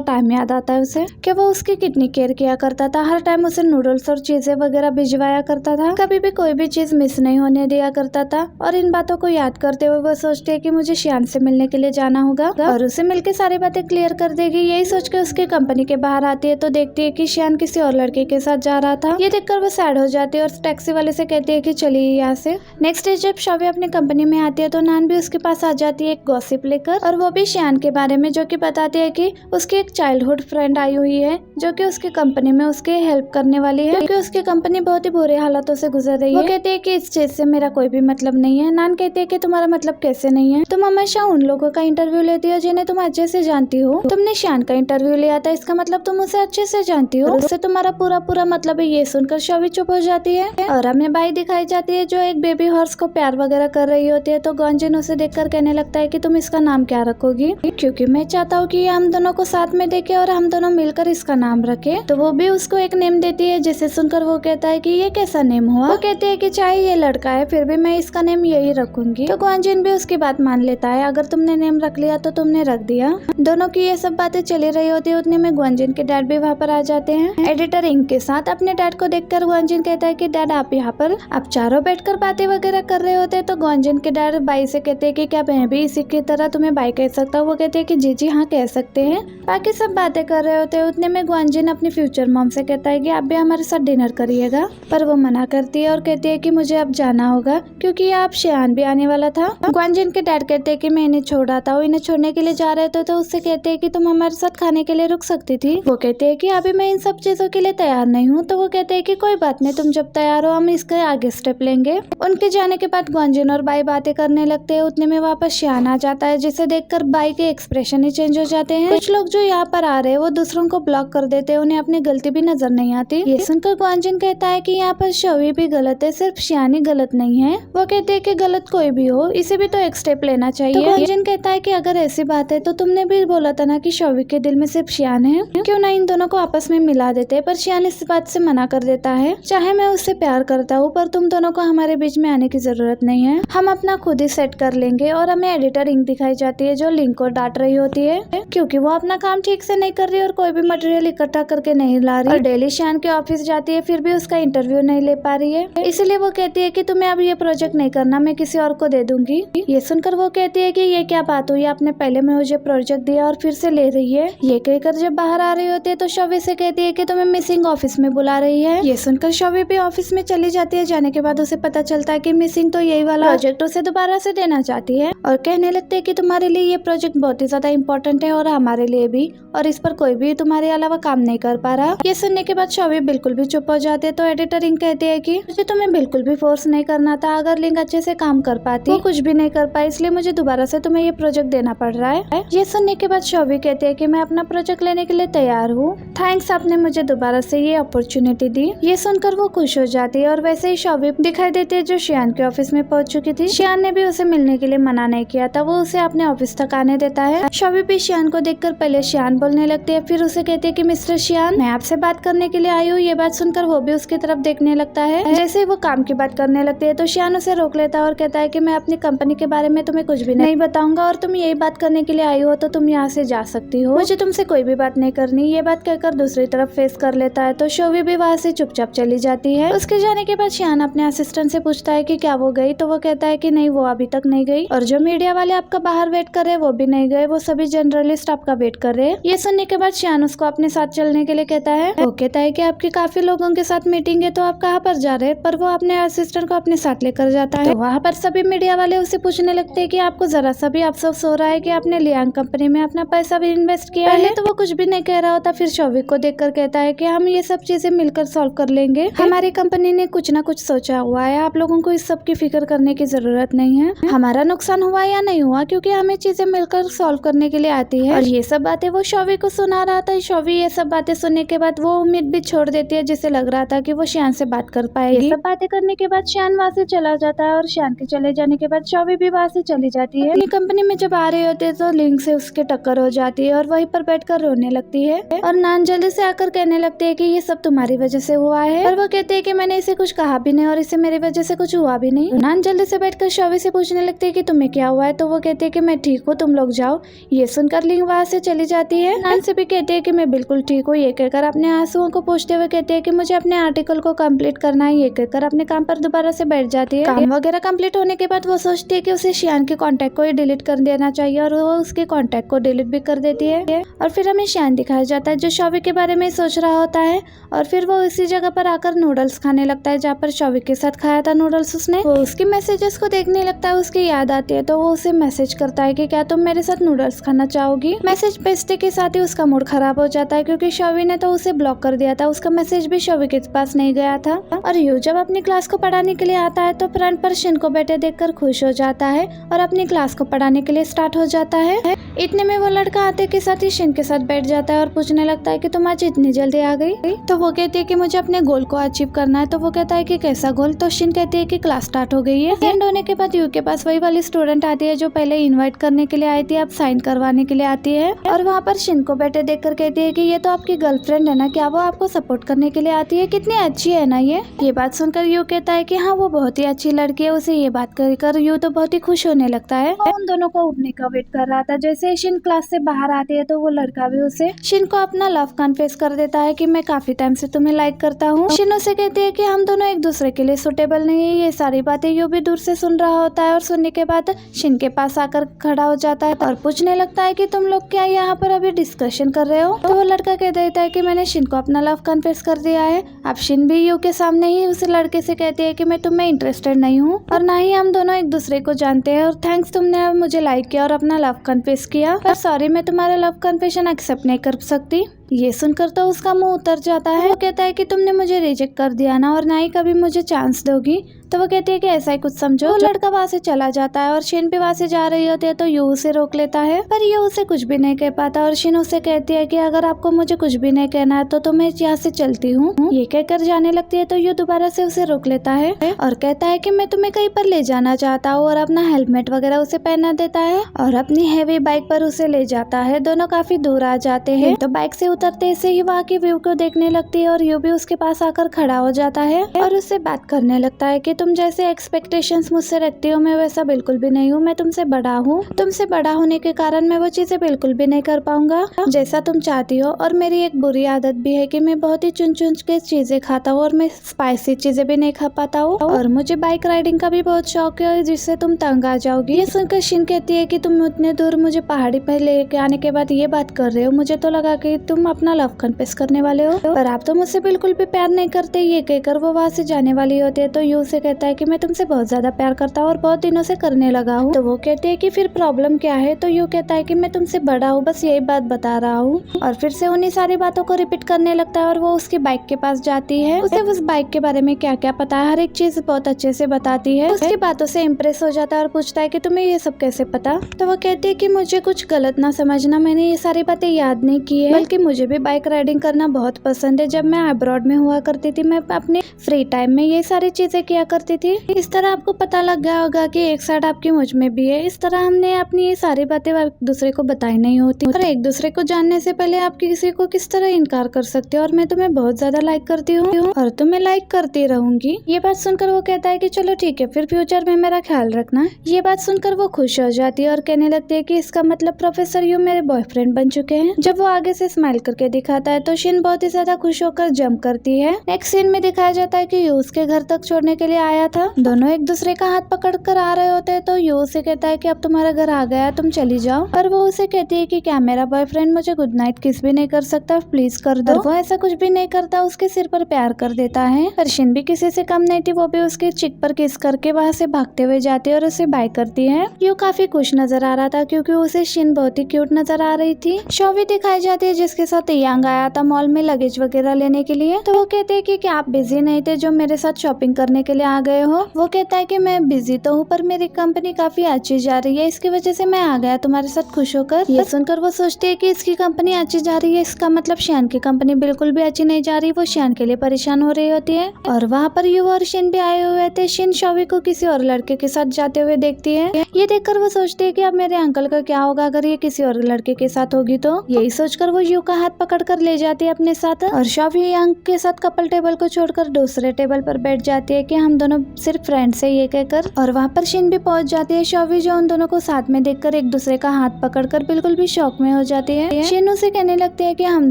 टाइम याद आता है उसे कि वो उसकी कितनी केयर किया करता था। हर टाइम उसे नूडल्स और चीजें वगैरह भिजवाया करता था, कभी भी कोई भी चीज मिस नहीं होने दिया करता था। और इन बातों को याद करते हुए वो सोचती है कि मुझे शियान से मिलने के लिए जाना होगा और उसे मिलकर सारी बातें क्लियर कर देगी। यही सोच के उसके कंपनी के बाहर आती है तो देखती है कि शियान किसी और लड़के के साथ जा रहा था। ये देखकर वो सैड हो जाती है और टैक्सी वाले से कहती है कि चलिए यहाँ से। नेक्स्ट डे जब शॉवी अपनी कंपनी में आती है तो नान भी उसके पास आ जाती है एक गॉसिप लेकर, और वो भी शियान के बारे में, जो कि बताती है कि उसकी एक चाइल्डहुड फ्रेंड आई हुई है जो कि उसकी कंपनी में उसके हेल्प करने वाली है, क्योंकि उसकी कंपनी बहुत ही बुरे हालातों से गुजर रही है। वो कहती है कि इस चीज से मेरा कोई भी मतलब नहीं है। नान कहती है कि तुम्हारा मतलब कैसे नहीं है? तुम हमेशा उन लोगों का इंटरव्यू लेती हो जिन्हें तुम अच्छे से जानती हो। तुमने शियान का इंटरव्यू लिया था, इसका मतलब तुम उसे अच्छे से जानती हो। उससे तुम्हारा पूरा मतलब है। ये सुनकर शॉवी चुप हो जाती है और हमें बाई दिखाई जाती है जो एक बेबी हॉर्स को प्यार वगैरह कर रही होती है। तो गॉन्जिन उसे देखकर कहने लगता है कि तुम इसका नाम क्या रखोगी, क्योंकि मैं चाहता हूँ कि हम दोनों को साथ में देखे और हम दोनों मिलकर इसका नाम रखे। तो वो भी उसको एक नेम देती है, जिसे सुनकर वो कहता है कि ये कैसा नेम हुआ। वो कहती है कि चाहे ये लड़का है फिर भी मैं इसका नेम यही रखूंगी। तो गॉन्जिन भी उसकी बात मान लेता है, अगर तुमने नेम रख लिया तो तुमने रख दिया। दोनों की ये सब बातें चली रही होती है, उतने में ग्वांजिन के डैड भी वहाँ पर आ जाते हैं एडिटर इंक के साथ। अपने डैड को देखकर ग्वांजिन कहता है कि डैड आप यहाँ पर। आप चारों बैठकर बातें वगैरह कर रहे होते हैं तो ग्वांजिन के डैड बाई से कहते हैं कि क्या मैं भी इसी की तरह तुम्हें बाई कह सकता हूँ? वो कहते हैं कि जी हाँ कह सकते हैं। बाकी सब बातें कर रहे होते हैं, उतने में ग्वांजिन अपनी फ्यूचर मॉम से कहता है कि आप भी हमारे साथ डिनर करिएगा, पर वो मना करती है और कहती है कि मुझे अब जाना होगा क्योंकि आप शियान भी आने वाला था। ग्वांजिन के डैड कहते हैं कि मैं इन्हें छोड़ आता हूँ। इन्हें छोड़ने के लिए जा रहे थे तो उससे कहते हैं कि तुम हमारे साथ खाने के लिए रुक सकती थी। वो कहते हैं कि अभी मैं इन सब चीजों के लिए तैयार नहीं हूँ। तो वो कहते हैं कि कोई बात नहीं, तुम जब तैयार हो हम इसके आगे स्टेप लेंगे। उनके जाने के बाद ग्वांजिन और बाई बातें करने लगते हैं। उतने में वापस शियान आ जाता है, जिसे देखकर बाई के एक्सप्रेशन ही चेंज हो जाते हैं। कुछ लोग जो यहाँ पर आ रहे हैं वो दूसरों को ब्लॉक कर देते हैं, उन्हें अपनी गलती भी नजर नहीं आती। ये सुनकर ग्वांजिन कहता है कि यहाँ पर शॉवी भी गलत है, सिर्फ शियान ही गलत नहीं है। वो कहते हैं कि गलत कोई भी हो, इसे भी तो एक स्टेप लेना चाहिए। तो ग्वांजिन कहता है कि अगर ऐसी बात है तो तुमने भी बोला था ना कि शॉवी के दिल में सिर्फ शियान है, क्यों ना इन दोनों को आपस में मिला देते। पर शियान इस बात से मना कर देता है, चाहे मैं उससे प्यार करता हूँ पर तुम दोनों को हमारे बीच में आने की जरूरत नहीं है, हम अपना खुद ही सेट कर लेंगे। और हमें एडिटर इंक दिखाई जाती है जो लिंक को डांट रही होती है क्योंकि वो अपना काम ठीक से नहीं कर रही और कोई भी मटेरियल इकट्ठा करके नहीं ला रही, और डेली शियान के ऑफिस जाती है फिर भी उसका इंटरव्यू नहीं ले पा रही है। इसलिए वो कहती है कि तुम्हें अब ये प्रोजेक्ट नहीं करना, मैं किसी और को दे दूंगी। ये सुनकर वो कहती है कि ये क्या बात हुई, आपने पहले में मुझे प्रोजेक्ट दिया और फिर से ले रही है। ये कहकर जब बाहर आ रही होती है तो शॉवी से कहती है कि तुम्हें मिसिंग ऑफिस में बुला रही है। ये सुनकर शॉवी भी ऑफिस में चली जाती है। जाने के बाद उसे पता चलता है कि मिसिंग तो यही वाला प्रोजेक्ट उसे दोबारा से देना चाहती है और कहने लगते है कि तुम्हारे लिए ये प्रोजेक्ट बहुत ही ज्यादा इम्पोर्टेंट है और हमारे लिए भी, और इस पर कोई भी तुम्हारे अलावा काम नहीं कर पा रहा। ये सुनने के बाद शॉवी बिल्कुल भी चुप हो जाते हैं। तो एडिटर इंक कहते हैं कि मुझे तुम्हें बिल्कुल भी फोर्स नहीं करना था, अगर लिंक अच्छे से काम कर पाती वो कुछ भी नहीं कर पाई, इसलिए मुझे दोबारा से तुम्हें ये प्रोजेक्ट देना पड़ रहा है। ये सुनने के बाद शॉवी कहते हैं कि मैं अपना प्रोजेक्ट लेने के लिए तैयार हूँ, थैंक्स आपने मुझे दोबारा से ये अपॉर्चुनिटी दी। ये सुनकर वो खुश हो जाती है और वैसे ही शॉवी दिखाई देती है जो शियान के ऑफिस में पहुंच चुकी थी। शियान ने भी उसे मिलने के लिए मना नहीं किया था, वो उसे अपने ऑफिस तक आने देता है। शॉवी भी शियान को देखकर पहले शियान बोलने लगती है, फिर उसे कहती है कि मिस्टर शियान मैं आपसे बात करने के लिए आई हूँ। ये बात सुनकर वो भी उसकी तरफ देखने लगता है। जैसे ही वो काम की बात करने लगती है तो शियान उसे रोक लेता है और कहता है कि मैं अपनी कंपनी के बारे में तुम्हें कुछ भी नहीं बताऊंगा और तुम यही बात करने के लिए आई हो तो तुम यहाँ से जा सकती हो, मुझे तुमसे कोई भी बात नहीं करनी। ये बात कहकर दूसरी तरफ फेस कर लेता है तो शॉवी भी वहाँ से चुपचाप चली जाती है। उसके जाने के बाद शियान अपने असिस्टेंट से पूछता है कि क्या वो गई, तो वो कहता है कि नहीं वो अभी तक नहीं गई, और जो मीडिया वाले आपका बाहर वेट कर रहे वो भी नहीं गए, वो सभी जर्नलिस्ट आपका वेट कर रहे हैं। ये सुनने के बाद शियान उसको अपने साथ चलने के लिए कहता है। वो कहता है कि आपकी काफी लोगों के साथ मीटिंग है तो आप कहाँ पर जा रहे हैं, पर वो अपने असिस्टेंट को अपने साथ लेकर जाता है। तो वहाँ पर सभी मीडिया वाले उसे पूछने लगते हैं कि आपको जरा सा भी अफसोस हो रहा है कि आपने लियांग कंपनी में अपना पैसा भी इन्वेस्ट किया है। तो वो कुछ भी नहीं कह रहा होता, फिर शॉवी को देखकर कहता है कि हम ये सब चीजें मिलकर सॉल्व कर लेंगे, हमारी कंपनी ने कुछ ना कुछ सोचा हुआ है, आप लोगों को इस सब की फिक्र करने की जरूरत नहीं है, हमारा नुकसान हुआ या नहीं हुआ क्योंकि हमें चीजें मिलकर सॉल्व करने के लिए आती है। और ये सब बातें वो शॉवी को सुना रहा था। शॉवी ये सब बातें सुनने के बाद वो उम्मीद भी छोड़ देती है, जिसे लग रहा था कि वो शियान से बात कर पाएगी। ये सब बातें करने के बाद शियान वहाँ से चला जाता है और शियान के चले जाने के बाद शॉवी भी वहाँ से चली जाती है। अपनी कंपनी में जब आ रहे होते तो लिंक से उसके टक्कर हो जाती है और वहीं पर बैठकर रोने लगती है और नान जल्दी से आकर कहने लगते है कि ये सब तुम्हारी वजह से हुआ है, और वो कहते हैं कि मैंने इसे कुछ कहा भी नहीं और इसे मेरी वजह से कुछ हुआ भी नहीं। नान जल्दी से बैठकर शॉवी से पूछने लगते है कि तुम्हें क्या हुआ है, तो वो कहते हैं कि मैं ठीक हूँ, तुम लोग जाओ। ये सुनकर लिंग वहाँ से चली जाती है। नैन्सी भी कहती है कि मैं बिल्कुल ठीक हूँ। ये कहकर अपने आंसुओं को पोंछते हुए कहती है कि मुझे अपने आर्टिकल को कंप्लीट करना है। ये कहकर अपने काम पर दोबारा से बैठ जाती है। काम वगैरह कंप्लीट होने के बाद वो सोचती है कि उसे शियान के कॉन्टेक्ट को ही डिलीट कर देना चाहिए और वो उसके कॉन्टेक्ट को डिलीट भी कर देती है। और फिर हमें शियान दिखाया जाता है जो शौविक के बारे में सोच रहा होता है और फिर वो इसी जगह पर आकर नूडल्स खाने लगता है जहाँ पर शौविक के साथ खाया था नूडल्स उसने। वो उसके मैसेजेस को देखने लगता है, उसकी याद आती है तो वो उसे मैसेज करता है कि क्या तुम मेरे साथ नूडल्स खाना चाहोगी। मैसेज भेजते के साथ ही उसका मूड खराब हो जाता है क्योंकि शौविक ने तो उसे ब्लॉक कर दिया था। उसका मैसेज भी शौविक के पास नहीं गया था। और यू जब अपनी क्लास को पढ़ाने के लिए आता है तो फ्रंट पर शिन को बैठे देखकर खुश हो जाता है और अपनी क्लास को पढ़ाने के लिए स्टार्ट हो जाता है। इतने में वो लड़का आते के साथ ही शिन के साथ बैठ जाता है और पूछने लगता है कि तुम आज इतनी जल्दी आ गई। तो वो कहती है कि मुझे अपने गोल को अचीव करना है। तो वो कहता है कि कैसा गोल। तो शिन कहती है कि क्लास स्टार्ट हो गई है। एंड होने के बाद यू के पास वही वाली स्टूडेंट आती है जो पहले इनवाइट करने के लिए आई थी, अब साइन करवाने के लिए आती है। और वहाँ पर शिन को बैठे देखकर कहती है कि ये तो आपकी गर्लफ्रेंड है ना, क्या वो आपको सपोर्ट करने के लिए आती है, कितनी अच्छी है ना ये बात सुनकर यू कहता है कि हाँ वो बहुत ही अच्छी लड़की है। उसे ये बात कर यू तो बहुत ही खुश होने लगता है। उन दोनों को उठने का वेट कर रहा था। जैसे शिन क्लास से बाहर आती है तो वो लड़का भी उसे शिन को अपना लव कन्फेस कर देता है कि मैं काफी टाइम से तुम्हें लाइक करता हूँ। शिन उसे कहती है कि हम दोनों एक दूसरे के लिए सुटेबल नहीं है। ये सारी बातें यू भी दूर से सुन रहा होता है और सुनने के बाद शिन के पास आकर खड़ा हो जाता है और पूछने लगता है कि तुम लोग क्या यहाँ पर अभी डिस्कशन कर रहे हो। तो वो लड़का कह देता है कि मैंने शिन को अपना लव कन्फेस कर दिया है। अब शिन भी यू के सामने ही उस लड़के से कहती है कि मैं तुम्हें इंटरेस्टेड नहीं हूँ और ना ही हम दोनों एक दूसरे को जानते हैं और थैंक्स तुमने मुझे लाइक किया और अपना लव कन्फेस किया, पर सॉरी मैं तुम्हारा लव कन्फेशन एक्सेप्ट नहीं कर सकती। ये सुनकर तो उसका मुंह उतर जाता है। वो कहता है कि तुमने मुझे रिजेक्ट कर दिया ना और ना ही कभी मुझे चांस दोगी। तो वो कहती है कि ऐसा ही कुछ समझो। वो लड़का वहाँ से चला जाता है और शिन भी वहाँ से जा रही होती है तो यू उसे रोक लेता है, पर यू उसे कुछ भी नहीं कह पाता और शिन उसे कहती है कि अगर आपको मुझे कुछ भी नहीं कहना है तो मैं यहाँ से चलती हूँ। ये कहकर जाने लगती है तो यू दोबारा से उसे रोक लेता है और कहता है कि मैं तुम्हें कहीं पर ले जाना चाहता हूँ और अपना हेलमेट वगैरह उसे पहना देता है और अपनी हैवी बाइक पर उसे ले जाता है। दोनों काफी दूर आ जाते हैं तो बाइक से उतरते से ही वहाँ की व्यू को देखने लगती है और यू भी उसके पास आकर खड़ा हो जाता है और उससे बात करने लगता है कि तुम जैसे एक्सपेक्टेशंस मुझसे रखती हो मैं वैसा बिल्कुल भी नहीं हूँ। मैं तुमसे बड़ा हूँ, तुमसे बड़ा होने के कारण मैं वो चीजें बिल्कुल भी नहीं कर पाऊंगा जैसा तुम चाहती हो। और मेरी एक बुरी आदत भी है कि मैं बहुत ही चुन चुन के चीजें खाता हूँ और मैं स्पाइसी चीजें भी नहीं खा पाता हूँ और मुझे बाइक राइडिंग का भी बहुत शौक है जिससे तुम तंग आ जाओगी। ये सुनकर शिन कहती है कि तुम उतने दूर मुझे पहाड़ी पर लेके आने के बाद ये बात कर रहे हो, मुझे तो लगा कि तुम अपना लव कन्फेस करने वाले हो, पर आप तो मुझसे बिल्कुल भी प्यार नहीं करते। ये कहकर वो वहाँ से जाने वाली होती है तो यू से कहता है कि मैं तुमसे बहुत ज्यादा प्यार करता हूँ और बहुत दिनों से करने लगा हूँ। तो वो कहती है कि फिर प्रॉब्लम क्या है। तो यू कहता है कि मैं तुमसे बड़ा हूँ, बस यही बात बता रहा हूँ और फिर से उन्हीं सारी बातों को रिपीट करने लगता है और वो उसकी बाइक के पास जाती है। उसे उस बाइक के बारे में क्या क्या पता है, हर एक चीज बहुत अच्छे से बताती है। उसकी बातों से इम्प्रेस हो जाता है और पूछता है कि तुम्हें ये सब कैसे पता। तो वो कहती है कि मुझे कुछ गलत ना समझना, मैंने ये सारी बातें याद नहीं की है, बल्कि मुझे भी बाइक राइडिंग करना बहुत पसंद है। जब मैं अब्रॉड में हुआ करती थी मैं अपने फ्री टाइम में ये सारी चीजें किया करती थी। इस तरह आपको पता लग गया होगा कि एक साइड आपकी मुझ में भी है। इस तरह हमने अपनी ये सारी बातें एक दूसरे को बताई नहीं होती और एक दूसरे को जानने से पहले आप किसी को किस तरह इनकार कर सकते हो। और मैं तुम्हें बहुत ज्यादा लाइक करती हूँ और तुम्हें लाइक करती रहूंगी। ये बात सुनकर वो कहता है कि चलो ठीक है, फिर फ्यूचर में मेरा ख्याल रखना। ये बात सुनकर वो खुश हो जाती है और कहने लगती है कि इसका मतलब प्रोफेसर यू मेरे बॉयफ्रेंड बन चुके हैं। जब वो आगे से स्माइल करके दिखाता है तो शिन बहुत ही ज्यादा खुश होकर जंप करती है। नेक्स्ट सीन में दिखाया जाता है कि यू उसके घर तक छोड़ने के लिए आया था। दोनों एक दूसरे का हाथ पकड़ कर आ रहे होते हैं तो यू उसे कहता है कि अब तुम्हारा घर आ गया, तुम चली जाओ। पर वो उसे कहती है कि क्या मेरा बॉयफ्रेंड मुझे गुड नाइट किस भी नहीं कर सकता, प्लीज कर दो। वो ऐसा कुछ भी नहीं करता, उसके सिर पर प्यार कर देता है। पर शिन भी किसी से कम नहीं थी, वो भी उसके चिक पर किस करके वहाँ से भागते हुए जाती है और उसे बाय करती है। यू काफी खुश नजर आ रहा था क्योंकि उसे शिन बहुत ही क्यूट नजर आ रही थी। शोवी दिखाई जाती है जिसके साथ यांग आया था मॉल में लगेज वगैरह लेने के लिए। तो वो कहते हैं कि क्या आप बिजी नहीं थे जो मेरे साथ शॉपिंग करने के लिए आ गए हो। वो कहता है कि मैं बिजी तो हूँ पर मेरी कंपनी काफी अच्छी जा रही है, इसकी वजह से मैं आ गया तुम्हारे साथ खुश होकर। ये सुनकर वो सोचती है कि इसकी कंपनी अच्छी जा रही है, इसका मतलब शियान की कंपनी बिल्कुल भी अच्छी नहीं जा रही। वो शियान के लिए परेशान हो रही होती है और वहाँ पर यू और शिन भी आए हुए थे। शिन शोवी को किसी और लड़के के साथ जाते हुए देखती है। ये देखकर वो सोचती है कि अब मेरे अंकल का क्या होगा अगर ये किसी और लड़के के साथ होगी तो। यही सोचकर वो यू का हाथ पकड़कर ले जाती है अपने साथ और शॉवी यांग के साथ कपल टेबल को छोड़कर दूसरे टेबल पर बैठ जाती है कि हम दोनों सिर्फ फ्रेंड्स है ये कहकर। और वहाँ पर शिन भी पहुंच जाती है। शॉवी जो उन दोनों को साथ में देखकर एक दूसरे का हाथ पकड़कर बिल्कुल भी शौक में हो जाती है। शिन उसे कहने लगती है कि हम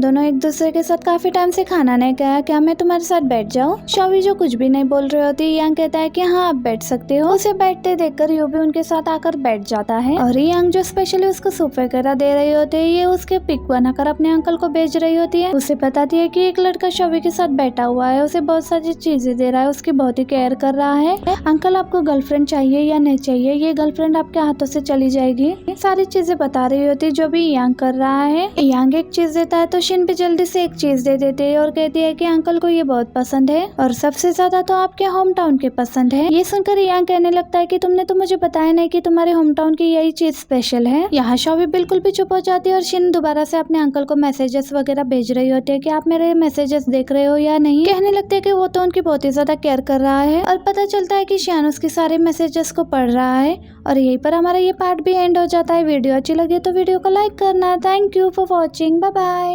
दोनों एक दूसरे के साथ काफी टाइम से खाना नहीं खाया, क्या मैं तुम्हारे साथ बैठ जाऊँ? शॉवी जो कुछ भी नहीं बोल रही होती, यांग कहता है कि हाँ आप बैठ सकते हो। उसे बैठते देखकर यू भी उनके साथ आकर बैठ जाता है और यांग जो स्पेशली उसको सूप वगैरह दे रही होती है ये उसके पिक बनाकर अपने अंकल को भेज रही होती है। उसे बताती है कि एक लड़का शॉवी के साथ बैठा हुआ है, उसे बहुत सारी चीजें दे रहा है, उसकी बहुत ही केयर कर रहा है। अंकल आपको गर्लफ्रेंड चाहिए या नहीं चाहिए? ये गर्लफ्रेंड आपके हाथों से चली जाएगी। ये सारी चीजें बता रही होती है जो भी यांग कर रहा है। यांग एक चीज देता है तो शिन भी जल्दी से एक चीज दे देती है और कहती है कि अंकल को ये बहुत पसंद है और सबसे ज्यादा तो आपके होम टाउन के पसंद है। ये सुनकर यांग कहने लगता है कि तुमने तो मुझे बताया नहीं कि तुम्हारे होम टाउन की यही चीज स्पेशल है। यहाँ शॉवी बिल्कुल भी चुप हो जाती है और शिन दोबारा से अपने अंकल को मैसेजेस वगैरह भेज रही होती है कि आप मेरे मैसेजेस देख रहे हो या नहीं। कहने लगते है कि वो तो उनकी बहुत ही ज्यादा केयर कर रहा है और पता चलता है कि शियान उसके सारे मैसेजेस को पढ़ रहा है। और यहीं पर हमारा ये पार्ट भी एंड हो जाता है। वीडियो अच्छी लगी तो वीडियो को लाइक करना। Thank you for watching. Bye bye.